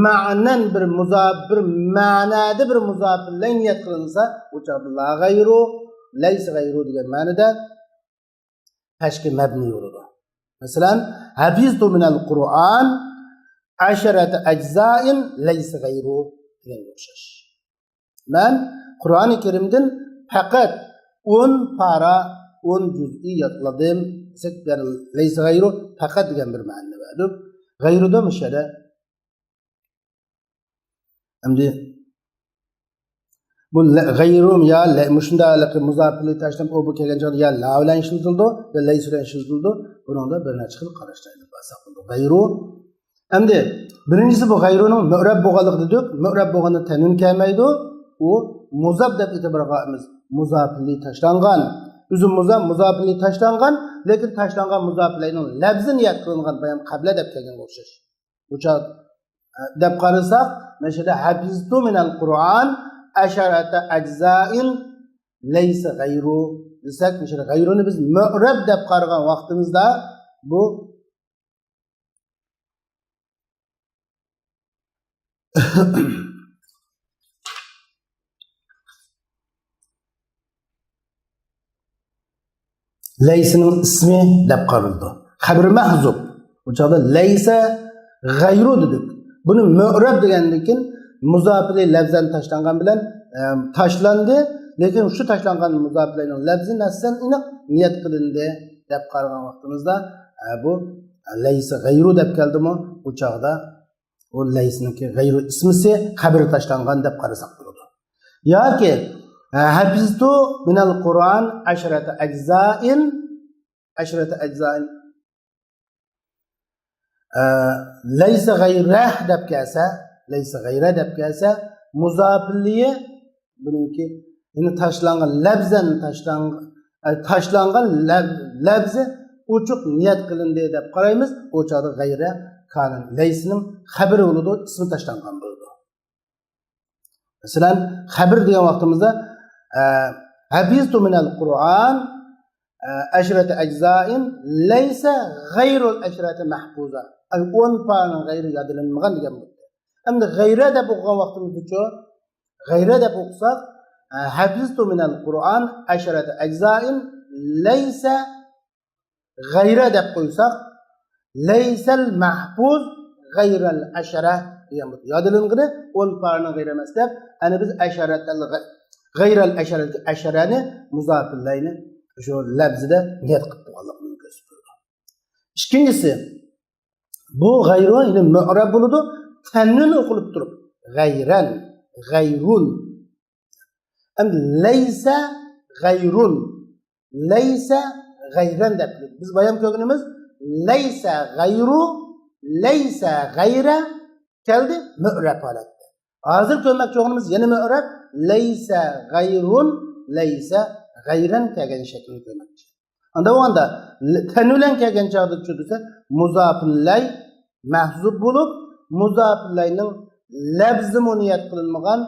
ma'nen bir ma'nada bir muzafillen niyet kılınsa uçakta la gayru leyse gayru diye manada peşki mebni olur. Mesela hafiztu minel Kur'an aşerete eczain leyse gayru diye geçer. Ben Kur'an-ı Kerim'den fakat 10 para 10 cüz'i yatladım. Leyse gayru fakat degan bir ma'no bor. Gayruda müşere endi bu gayrum ya müşundalik muzafili taşlanıp o bu kelgan joyda ya la bilan ishildi ya leyse bilan ishildi. Buningda bir necha xil qarashlarni bo'lsa bo'ldi. Gayru endi birinchisi bu gayruning mü'reb bo'lganligi dedik. Mü'reb bo'lganda tanun kelmaydi. U muzab deb e'tiborimiz muzafili taşlangan. Üzüm muzafili taşlangan, lekin taşlangan muzafilning lebzi niyat qilingan bayan qabla deb kelgan o'xshash. Ucha deb qarasak, mesela hafiztu minal Qur'an asharata ajzain leysa gayru desak, mesela gayruni biz mu'rab deb qaragan vaqtimizda bu Leysinin ismi deb qaraldı. Xabar mahzub. Bu çağda leyse gayru dedik. Bunu mü'rab degandan muzafili lebzan taşlangan bilan taşlandı. Lekin şu taşlangan muzafilenin lebzi nassan iniq niyat qilindi deb qaragan vaqtimizda bu leyse gayru deb keldimi? Bu çağda o leysiniki gayru ismisi xabar taşlangan deb qarasak bo'ladi. Yoki hafiztu minal Qur'an asharata ajzain leyse gayrah deb kelsa muzafilliyi buningki yine taşlangan lebzen taşlangan lebzi uçuk niyat qilindi deb qaraymiz. O çağda gayra kanun leysinin xabari bo'ladi, ismi taşlangan bo'ladi. Masalan xabar degan vaqtimizda hafiztu minal Qur'an ashrata ajzain laysa ghayrul ashrati mahfuza. 10 parning g'ayri yodilanmagan degan bo'ldi. Endi g'ayra deb o'qigan vaqtimizda g'ayra deb o'qisak hafiztu minel Kur'an aşarete eczain leyse gayre deb qo'ysak leysel mahfuz gayrel aşara diyemiz. Yadılınğını 10 parını gayre emas deb, hani biz aşaretel gayrel aşarani muzafillayni şu labzida niyat qilib qo'yganligini ko'rsatadi. İkincisi, bu gayru yine mu'rab bo'ladi, tannin o'qilib turib. Gayran, gayrun. Endi laysa gayrun, laysa gayran deb. Biz bayon ko'rganimiz laysa gayru, laysa gayra keldi mu'rab holatda. Hozir ko'rmoqchi bo'lganimiz yana mu'rab laysa gayrun, laysa gayran kelgan shaklni ko'rmoqchi. Onda tanvilan kelgan chog'da tushirsa muzofillay mahzub bo'lib, muzofillayning labzi niyat qilinmagan,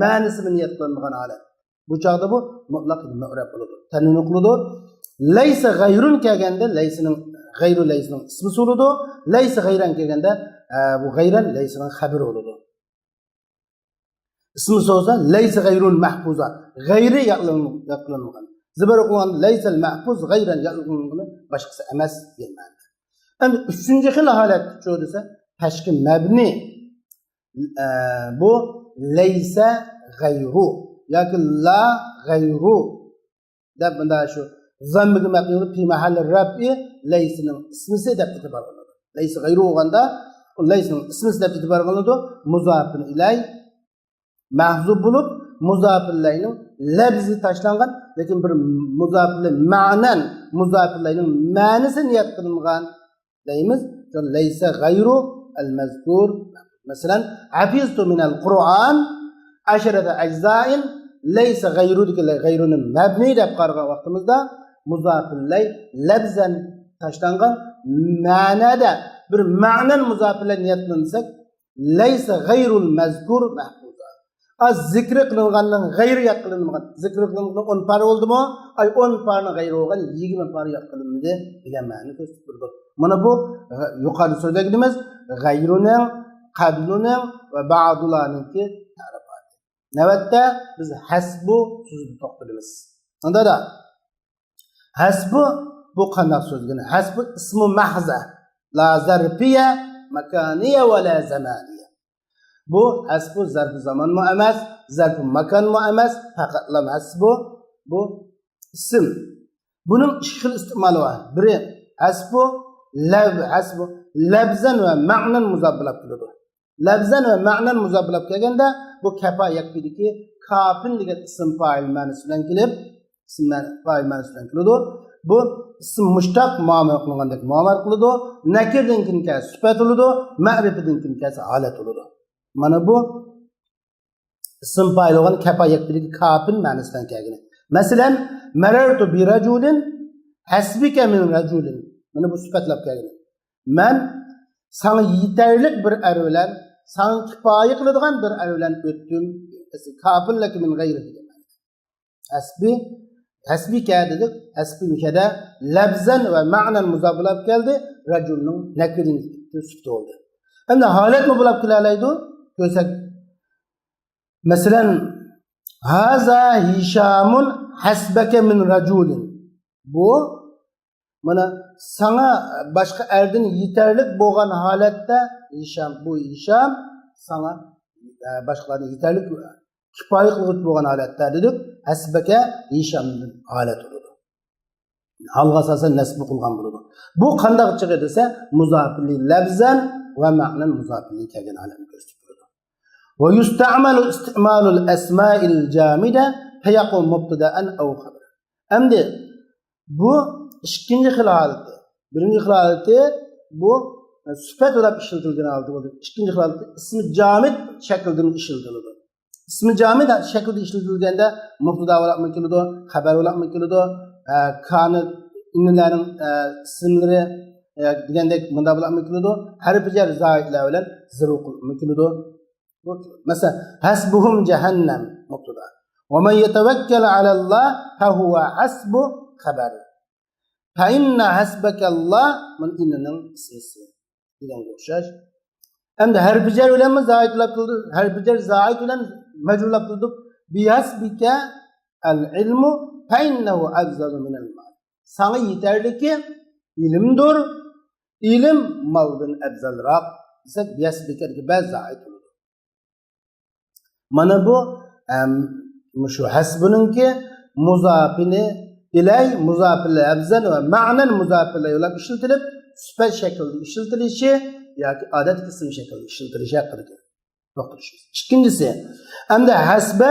ma'nisi niyat qilinmagan holat. Bu chog'da bu mutlaq mu'rab bo'ladi. Tanvin qiladi. Laysa gayrun kelganda laysining gayru laysining ismi bo'ladi. Laysa gayran kelganda bu gayran laysining xabari bo'ladi. İsmi so'zda laysa gayrun mahfuza. Gayri yaqlinmagan. Zibir o'qigan laysal mahfuz gayran yaqlinmagan boshqasi emas deyman. Endi üçüncü xil holat shu desa tashkil mabni bu laysa gayru yoki la gayru deb bunda shu zammiga mabni fi mahalli rafi laysining ismisi deb e'tibor qilinadi. Laysa gayru bo'lganda laysining ismisi deb e'tibor qilinadi. Muzofin ilay mahzub bo'lib muzofillayning labzi tashlangan, lekin bir muzofillay ma'nan muzofillayning ma'nisi niyat qilingan deymiz. Laysa gayru al-mazkur. Masalan, hafiztu minal Qur'an asharata ajzain laysa gayru degan gayruni mabni deb qargan vaqtimizda muzofillay labzan tashlangan, ma'nada bir ma'nan muzofillay niyat qilinsak laysa gayrul mazkur mahfuza. Az zikri qilinganning gayri yat qilinmagan. Zikri qilingan 10 par bo'ldimi? Ay 10 parni gayri bo'lgan 20 par yat qilinmadi degan ma'ni ko'rsatib. Mana bu yuqori so'zlaganimiz gayruning, qadluning va ba'dularninki ta'rifati. Navbatda biz hasbu so'zini to'xtalamiz. Unda da hasbu bu qanday so'zgina? Hasbu ismu mahza, la zarfiya, makaniya va la zamaniya. Bu hasbu zarf zaman mu emas, zarf makan mu emas, faqat lam hasbu bu ism. Bunun ikki xil istimoli bor. Biri hasbu hasbu labzan va ma'nan muzabbulab keladi. Labzan va ma'nan muzabbulab kelganda bu kafa yakfidiki kafin degan ism fa'il ma'nosi bilan kelib, ism fa'il ma'nosi bilan keladi. Bu ism mushtaq muomala qilgandek muomala qiladi. Nakirdan keyin kelsa sifat bo'ladi, ma'rifadan keyin kelsa holat bo'ladi. Mana bu ism fa'il bo'lgan kafa yakfidiki kafin ma'nosi bilan kelgan. Masalan, marartu bi rajulin hasbika min rajulin. Mana bu sifatlab kelgan. Men sana yeterlik bir er bilan, sana kifoya qiladigan bir er bilan o'tdim. Kafillaki min gayri degan. Hasbi keldi. Hasbi mikada labzan va ma'nan muzabbulab keldi. Rajulning nakrin sifati oldu. Endi holat mi bo'lib kelalaydi? Ko'rsak. Masalan, haza hishamun hasbaka min rajulin. Bu mana sana başka erden yeterlik bo'lgan holatda Hisham sana başkalarına yeterlik kifoya qilib bo'lgan holatda dedik. Hasbaka Hishamning holati bo'ladi. Halga asosan nasb qilgan bo'ladi. Bu qanday chiqadi desa, muzofili labzan va ma'nan muzofili kelgan holatni ko'rsatadi. Va yusta'malu istimalul asma'il jamida fayaqum mubtada'an aw khabar. Endi bu ikkinchi xil holati. Birinchi xil holati bu sifat bo'lib ishlatilgan holati bo'ldi. Ikkinchi xil holati ismi jamid shaklida ishlatiladi. İsmi jamid shaklida ishlatilganda mubtada bo'lib keladi, xabar bo'lib keladi, kana inlarning ismlari degandek bunda bo'lib keladi. Harf jar zoidlar bilan ziruq keladi. Masalan, hasbuhum jahannam mubtada. Va man yatawakkal ala Allah fa huwa hasbu xabar. Fa inna hasbakallah min inning ismisi degan o'xshash. Endi harf jar bilan zoidlab qildi, harf jar zoid bilan majrurlab qildi. bihasbika el-ilmu feinnehu afzalu minel mal. Sana yeterli ki ilimdir. İlim maldan afzalroq desak bihasbika ki bazı ait olur. Mana bu şu hasbununki muzafini ilay muzafile afzal ve ma'nan muzafile yo'lab ishlatilib sifat shaklida ishlatilishi yoki odat qism shaklida ishlatilishi haqida to'xtalishimiz. Ikkinchisi, hamda hasba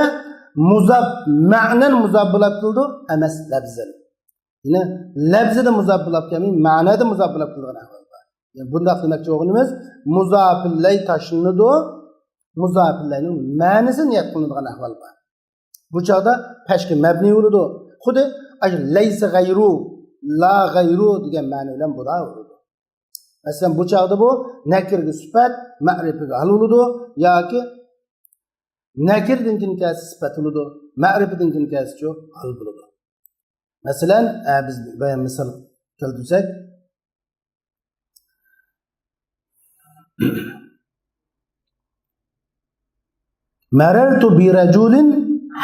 muzaf ma'nan muzaf bo'lib qildi, emas lafzan. Yine lafzida muzaf bo'lib kelmay, ma'nada muzaf bo'lib qilgan ahvol bor. Yani bunda demoqchi bo'lganimiz muzafillay tashinadi, muzafillayning ma'nisi niyat qilinadigan ahvol bor. Bu chog'da pashki mabni bo'ladi. Xuddi laysa g'ayru, la g'ayru degan ma'no bilan bo'ladi. Masalan, bu chog'da bu nakirga sifat, ma'rifaga hal bo'ladi yoki nakirdan kinkasi sifat bo'ladi, ma'rifadan kinkasi hal bo'ladi. Masalan, biz bayon misol keltirsak, marartu bi rajulin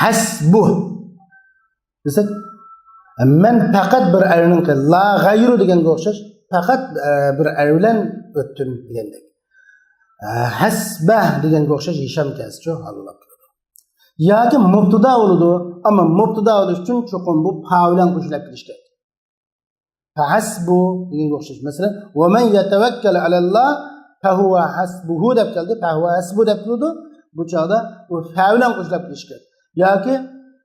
hasbuh desak, men faqat bir ayolning la g'ayru deganga o'xshash faqat bir ayol bilan o'tdim degandek. Hasbah deganga o'xshash hisham kaschi halolat qiladi. Yoki mubtada bo'ladi, ammo mubtada bo'lish uchun cho'qim bu fa bilan qo'shilib ketish kerak. Hasbu deganga o'xshash. Masalan, va man yatawakkal alalloh fa huwa hasbuhu deb keldi, fa huwa hasbu deb keldi. Bu chog'da bu fa bilan qo'shilib ketish kerak. Yoki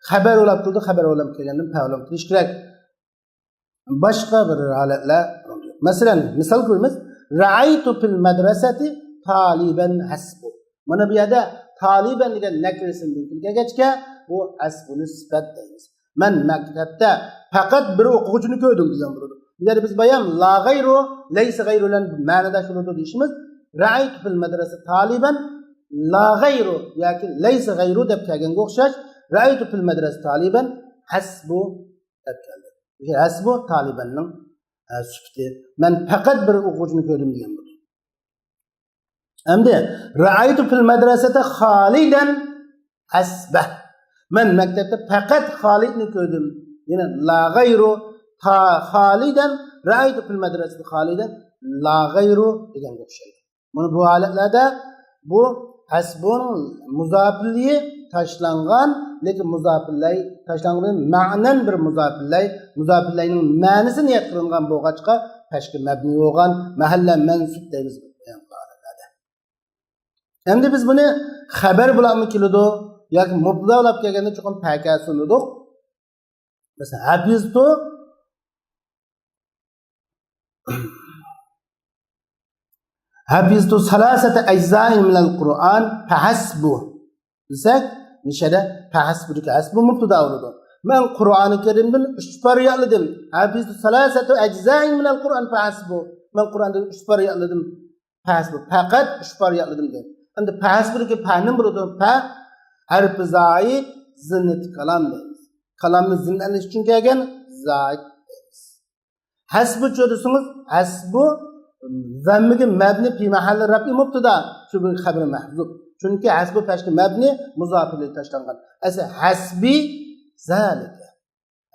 xabar bo'lib turdi, xabar bo'lib kelgandan fa bilan qo'shish kerak. Boshqa bir holatlar. Masalan, misol ko'ramiz. Ra'aytu fil madrasati taliban hasbu. Mana bu yerda taliban degan nakirasidan kelgachga bu hasbuni sifat deymiz. Men maktabda faqat bir o'quvchini ko'rdim degan bo'ladi. Bu yerda biz bayon la g'ayru, laysa g'ayru bilan ma'noda shuni deyishimiz. Ra'aytu fil madrasati taliban la g'ayru yoki laysa g'ayru deb kelganga o'xshash. Ra'aytu fil madrasati taliban hasbu deb keldi. Hasbu talibanning sifati. Men faqat bir o'quvchini ko'rdim degan bo'ladi. Endi ra'aytu fil madrasati Xolidan hasbah. Men maktabda faqat Xolidni ko'rdim. Yine la g'ayru Xolidan ra'aytu fil madrasati Xolidan la g'ayru deganga o'xshaydi. Mana bu holatlarda bu hasbun muzofilliyi tashlangan, lekin muzofillay tashlangan ma'nan bir muzofillay, muzofillayning ma'nisi niyat qilingan bo'lg'achqa tashki mabni bo'lgan mahalla mansub deymiz. Endi biz buni xabar bilanmi keladi yoki mubtada bo'lib kelganda cho'qim paka sundiq. Masalan, hafiztu hafiztu salasata ajza'in min al-Qur'an fahasbu. Desak, nishada fahasbu deb hasbu mubtada bo'ladi. Men Qur'oni Karimdan 3 par ya'ladim. Hafiztu salasata ajza'in min al-Qur'an fahasbu. Men Qur'ondan 3 par ya'ladim. Fahasbu faqat 3 par ya'ladim deb. Endi fahasbuga fa'nim bo'ladi. Fa harfi zaid zinnat kalam deymiz. Kalamni zinnanish uchun kelgan zaid deymiz. Hasbu cho'disingiz, hasbu zammiga mabni fi mahalli rafi mubtada, shu bir xabar mahzub. Chunki hasbu tashki mabni muzofili tashlangan. Asa hasbi zalika.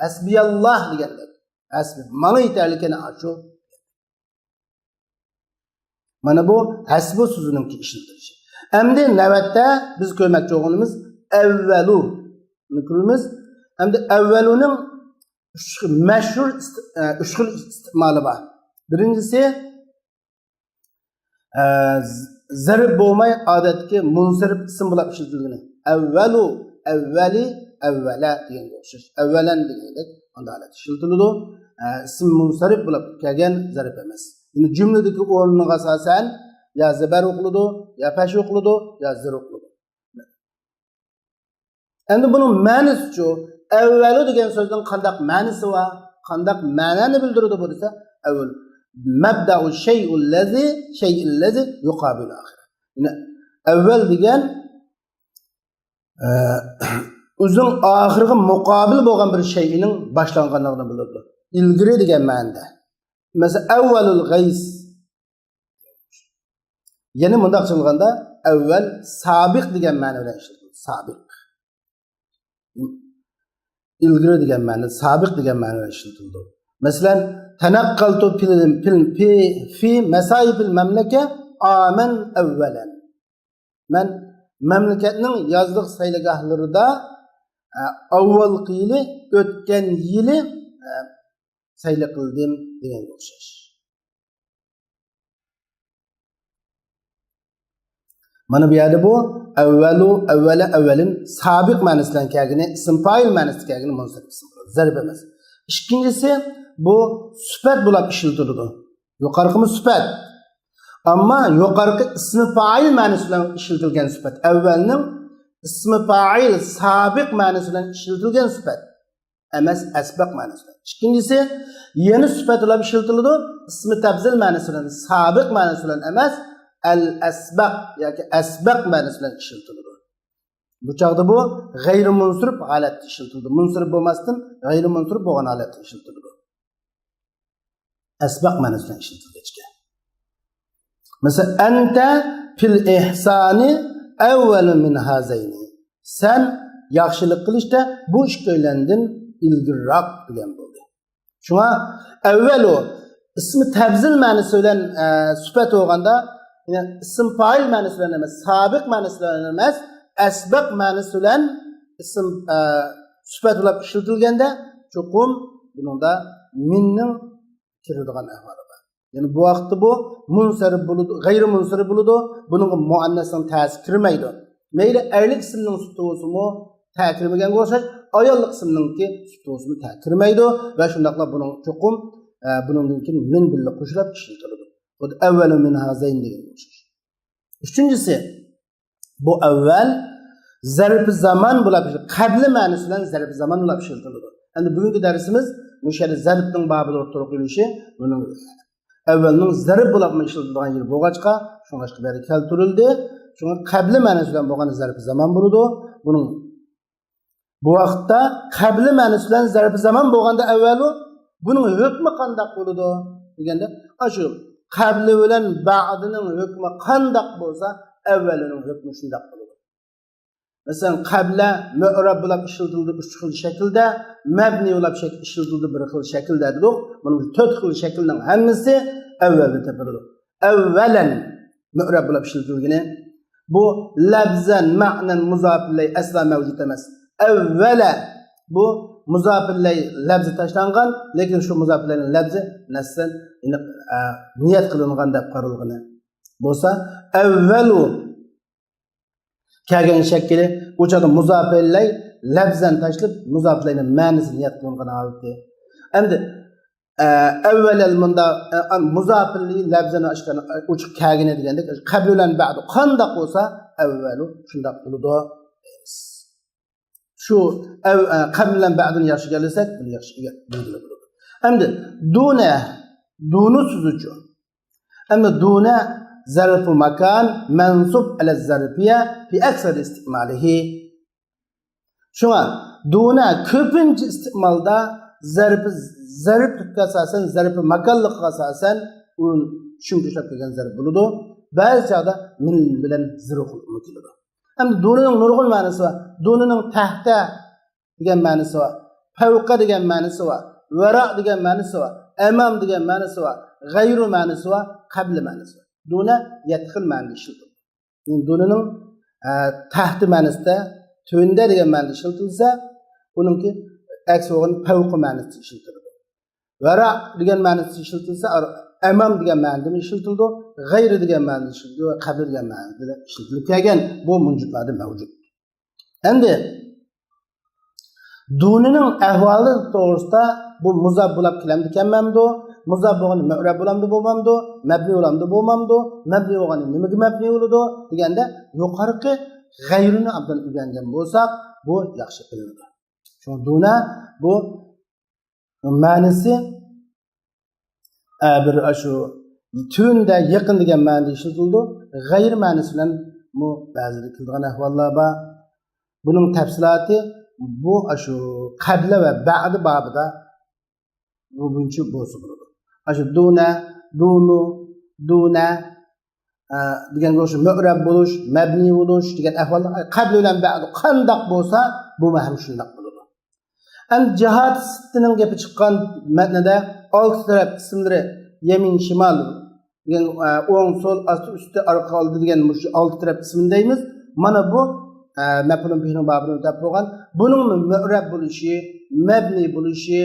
Hasbiyalloh degandek. Hasbi mana yetarlikini shu. Mana bu hasbu so'zining ishlatilishi. Endi navbatda biz ko'rmoqchi bo'lganimiz avvalu. Nikulimiz endi avvaluning mashhur 3 xil istimoli bor. Birinchisi zarb bo'lmay odatga munsirif ism bo'lib ishlatilgan. Avvalu, avvali, avvala degan o'xshash. Avvalan degandek holat ishlatiladi. Ism munsirif bo'lib kelgan zarb emas. Yine cümledeki o'rniga asosan ya zabar o'qiladi, ya fash o'qiladi, ya zir o'qiladi. Endi buning ma'nisi-chi, avvalu degan so'zning qanday ma'nisi va qanday ma'noni bildiradi bu desa, avval mabda'u shay'ul ladzi yuqabilu akhir. Yine avval degan uzun oxirga muqobil bo'lgan bir shayning boshlanganligini bildiradi. Ilgari degan ma'noda. Mesela evvelul gays. Yani bunda açılganda evvel sabık degan ma'no bilan ishlatiladi. Sabık. ilgiri degan ma'noda, sabiq degan ma'noda ishlatildi. Masalan, tanaqqaltu fi masayibil mamlaka aman avvalan. Men mamlakatning yozliq saylagahlarida avvalgi yili, o'tgan yili sayla qildim deganga o'xshash. Mana bu yerda bu avvalin sabiq ma'nosidan kelgani, ism fa'il ma'nosida kelgani munsarif ism bo'ladi, zarb emas. Ikkinchisi bu sifat bo'lib ishlatiladi. Yuqorqimi sifat. Ammo yuqorqi ism fa'il ma'nosi bilan ishlatilgan sifat. Avvalning ism fa'il sabiq ma'nosi bilan ishlatilgan sifat emas, asbaq ma'nosi bilan. Ikkinchisi yeni sifat bo'lib ishlatiladi, ism tabzil ma'nosi bilan, sabiq ma'nosi bilan emas, al-asbaq yoki asbaq ma'nosi bilan ishlatiladi. Bu chaqda bu g'ayri munsirif holatda ishlatiladi. Munsirif bo'lmasdan g'ayri munsirif bo'lgan holatda ishlatiladi. Asbaq ma'nosi bilan ishlatilgan. Mesela anta fil ihsani evvelu min hazayni. Sen yaxshilik qilishda bu ikkoylandin ilgirroq degan bo'ldi. Shunga evvelu ismi tabzil ma'nosi bilan sifat bo'lganda, yani ism fa'il ma'nosi bilan emas, sabiq ma'nosi bilan emas, asbaq ma'nosi bilan ism sifat bo'lib ishlatilganda, cho'qim buningda minning kiradigan ahvoli bor. Yani bu vaqtda bu munsarif bo'ladi, g'ayri munsarif bo'ladi. Buning muannasning ta'siri kirmaydi. Mayli erlik ismning sifati ta'kirmaganga o'xshash, ayollik ismningki sifati ta'kirmaydi va shundaqla buning cho'qim buningdan keyin min billa qo'shilib ishlatiladi. Bu avvalu min hazayn degan o'xshash. Uchinchisi bu avval zarf zaman bo'lib, qabli ma'nosi bilan zarf zaman bo'lib ishlatiladi. Endi bugungi darsimiz o'sha zarfning babida o'tirib qo'yilishi buning avvalning zarf bo'lib ishlatilgan yer bo'lg'achqa, shunga beri keltirildi. Shunga qabli ma'nosi bilan bo'lgan zarf zaman bo'ladi. Buning bu vaqtda qabli ma'nosi bilan zarf zaman bo'lganda avvalu buning hukmi qanday bo'ladi deganda, shu qabli bilan ba'dining hukmi qanday bo'lsa, avvalining hukmi shunday bo'ladi. Masalan, qabla mu'rab bo'lib ishlatildi 3 xil shaklda, mabni bo'lib ishlatildi 1 xil shaklda dedik. Buning 4 xil shaklning hammasi avvalda topiladi. Avvalan mu'rab bo'lib ishlatilgani bu labzan ma'nan muzof ilay asla mavjud emas. Avvala bu muzof ilay labzi tashlangan, lekin shu muzof ilayning labzi naslan niyat qilingan deb qaralgani bo'lsa, avvalu kelgan shakli o'chada muzof ilay labzan tashlab muzof ilayning ma'nosini niyat qilingan holati. Endi avvalal munda muzof ilay labzani ashkana o'chiq kelgan deganda qabl bilan ba'd qanday bo'lsa avvalu shunday bo'ladi. Şu qablan ba'dini yaxshi galisak, buni yaxshi belgilab bo'ladi. Endi dunu so'zi. Endi duna zarfu makan mansub ala zarfiyya fi aksar istimalihi. Shunga duna ko'pincha istimalda zarfga asosan, zarfi makanlikqa asosan tushuntirib kelgan zarf bo'ladi. Ba'zi chog'da min bilan zarf keladi. Hem dununun nurgul ma'nosi var, dununun tahta degan ma'nosi var, fawqa degan ma'nosi var, vara degan ma'nosi var, amam degan ma'nosi var, g'ayru ma'nosi var, qabli ma'nosi var. Duna yadkhil ma'nosi ishlatiladi. Yani dununun tahti ma'nosida, tunda degan ma'nosi ishlatilsa, buningki aksi bo'lgan fawqa ma'nosi ishlatiladi. Vara degan ma'nosi ishlatilsa, amam degan ma'noda ishlatiladi, g'ayri degan ma'noda ishlatiladi va qabl degan ma'noda ishlatilib kelgan bu munjiblarda mavjud. Endi dunining ahvoli to'g'risida bu muzof bo'lib kelamdi ekanmamdi, muzof bo'lgani mu'rab bo'lamdi bo'lmamdi, mabni bo'lamdi bo'lmamdi, mabni bo'lgani nimaga mabni bo'ladi deganda yuqorqi g'ayrini abdan o'rgangan bo'lsak, bu yaxshi bilinadi. Chunki duna bu ma'nosi bir shu tunda yaqin degan ma'noda ishlatildi. G'ayr ma'nosi bilan bu ba'zida kelgan ahvollar bor. Buning tafsiloti bu shu qabla va ba'di babida bu buncha bo'lsa bo'ladi. Shu duna, dunu, duna degan o'sha mu'rab bo'lish, mabni bo'lish degan ahvolda qabl bilan ba'd qandoq bo'lsa, bu ham shundoq bo'ladi. Endi jihad sittining gapi chiqqan matnida olti taraf ismlari yamin, shimol degan o'ng, so'l, asti, usti, orqa, oldi degan shu olti taraf ism deymiz. Mana bu maf'ulun bihining babini o'tab bo'lgan. Buning mu'rab bo'lishi, mabni bo'lishi,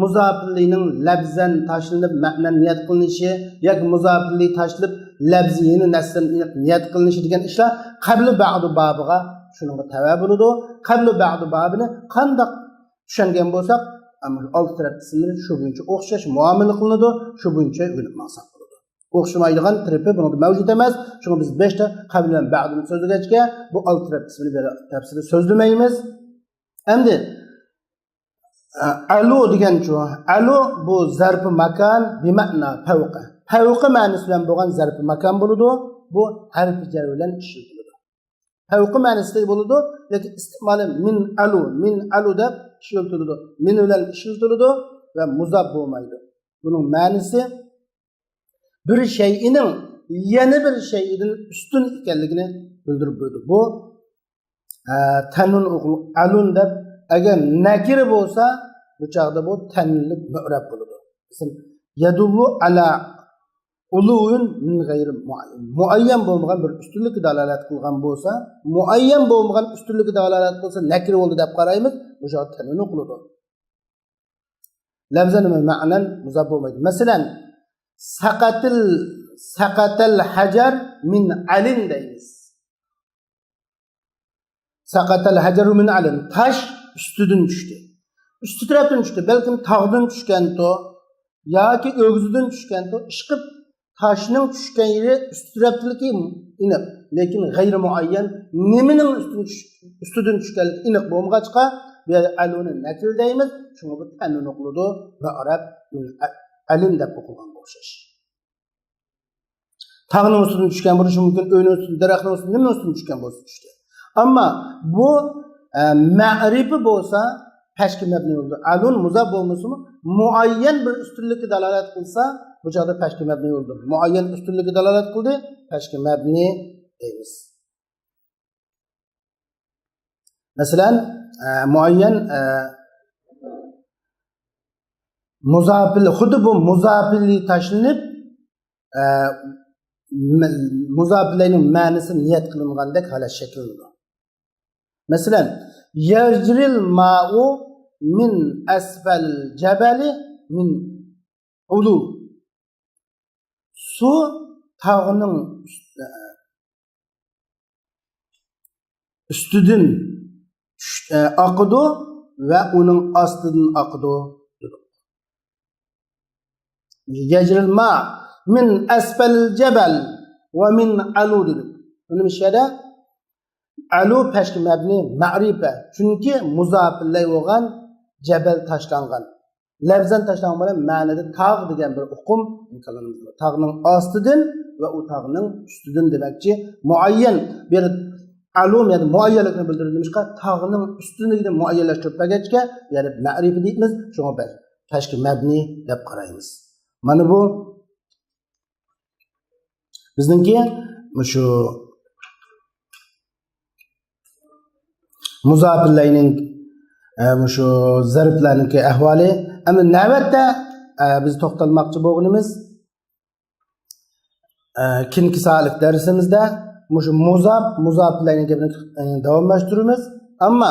muzofillining labzan tashlanib ma'nan niyat qilinishi yoki muzofilli tashlanib labzi yeni naslan niyat qilinishi degan ishlar qabli ba'di babiga shunga tava bo'ladi. Qabli ba'di babini qandoq tushungan bo'lsak, olti taraf ismlari shu bo'yicha o'xshash muomala qilinadi, shu bo'yicha o'lib maqsad bo'ladi. O'xshamaydigan tarafi bunda mavjud emas. Shunga biz 5 ta qabl bilan ba'dini so'zlagachga bu olti taraf ismini tafsili so'zlamaymiz. Endi alu degan chu. Alu bu zarf makan bi ma'na fawqa. Fawqa ma'nosi bilan bo'lgan zarf makan bo'ladi. Bu harf jar bilan ishlatiladi. Fawqa ma'nosida bo'ladi, lekin istiqmoli min alu deb ishlatiladi. Min bilan ishlatiladi va muzab bo'lmaydi. Buning ma'nosi bir shay'ining yana bir shay'idan ustun ekanligini bildirib qo'ydi. Bu tanun alun deb agar nakir bo'lsa, bu chaqda bu tanlik mu'rab bo'ladi. Misol yadullu ala uluyun min g'ayri muayyan. Muayyan bo'lmagan bir ustunlikka dalolat qilgan bo'lsa, muayyan bo'lmagan ustunlikka dalolat qilsa nakir bo'ldi deb qaraymiz. Bu chaqda tanun qiladi. Lafzan va ma'nan muzab bo'lmaydi. Masalan, saqatal hajar min alin deymiz. Saqatal hajaru min alin. Taş üstüdün düştü. Üstü tarafdan düştü. Belki tağdan düşken to, yoki ögüzüden düşken to, işqib taşning düşken yeri üstü tarafdaki inib. Lekin g'ayri muayyan nimening üstüdün düşkenlik iniq bo'lmag'achqa, bu aluni nakir deymiz. Shunga bu tanun o'qiladi va arab alin deb o'qilgan o'xshash. Tağning üstüden düşken bo'lishi mumkin, o'yning üstüden, daraxtning üstüden, nimaning üstüden düşken bo'lsa düştü. Ama bu ma'rifi bo'lsa pashki mabni bo'ldi. Alun muzab bo'lmasimi? Muayyan bir ustunlikka dalolat qilsa, bu joyda pashki mabni bo'ldi. Muayyan ustunlikka dalolat qildi, pashki mabni deymiz. Masalan, muayyan muzafil, xuddi bu muzafilli tashlanib muzafilning ma'nosi niyat qilingandek holat shakllanadi. Masalan, yajril ma'u min asfal jabali min ulu. Su tağının üstüdün aqıdı ve onun astidan aqıdı. Yajril ma min asfal jabal ve min alu dedik. Bunun işarə alu pashki mabni ma'rifa. Chunki muzofillay bo'lgan jabal tashlangan. Lafzan tashlangan bilan ma'nida tog' degan bir hukm qo'llaniladi. Tog'ning ostidan va u tog'ning ustidan demakchi muayyan bir alum ya'ni muayyanlikni bildirishga tog'ning ustunligidan muayyanlashtirib bergachga, ya'ni ma'rifa deymiz. Shunga pashki mabni deb qaraymiz. Mana bu bizningki shu muzofillayning shu zarflarningki ahvoli. Endi navbatda biz to'xtalmoqchi bo'lganimiz keyingi soatlik darsimizda shu muzofillayning gapini davomlashtiramiz. Ammo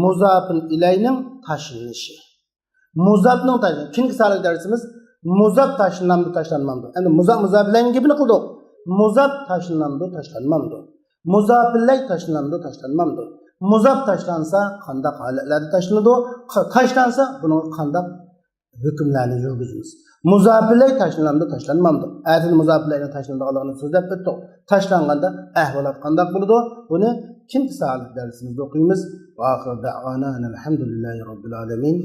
muzofin ilayning tashlanishi. Muzofning tashlanishi. Keyingi soatlik darsimiz muzof tashlanamdi, tashlanmamdi. Endi muzofillayning gapini qildik. Muzof tashlanamdi, tashlanmamdi. Muzofillay tashlanamdi, tashlanmamdi. Muzaf taşlansa qandaq holatlarda tashlanadi, tashlansa buni qandaq hukmlarni yurgizamiz. Muzofillay tashlanamdi, tashlanmamdi. Atil muzofillayning tashlanadiganligini so'zlab o'tdik. Tashlanganda ahvolat qandaq bo'ladi? Buni keyingi soatlik darsimizda o'qiymiz. Va oxir da'vana alhamdulillahi robbil alamin.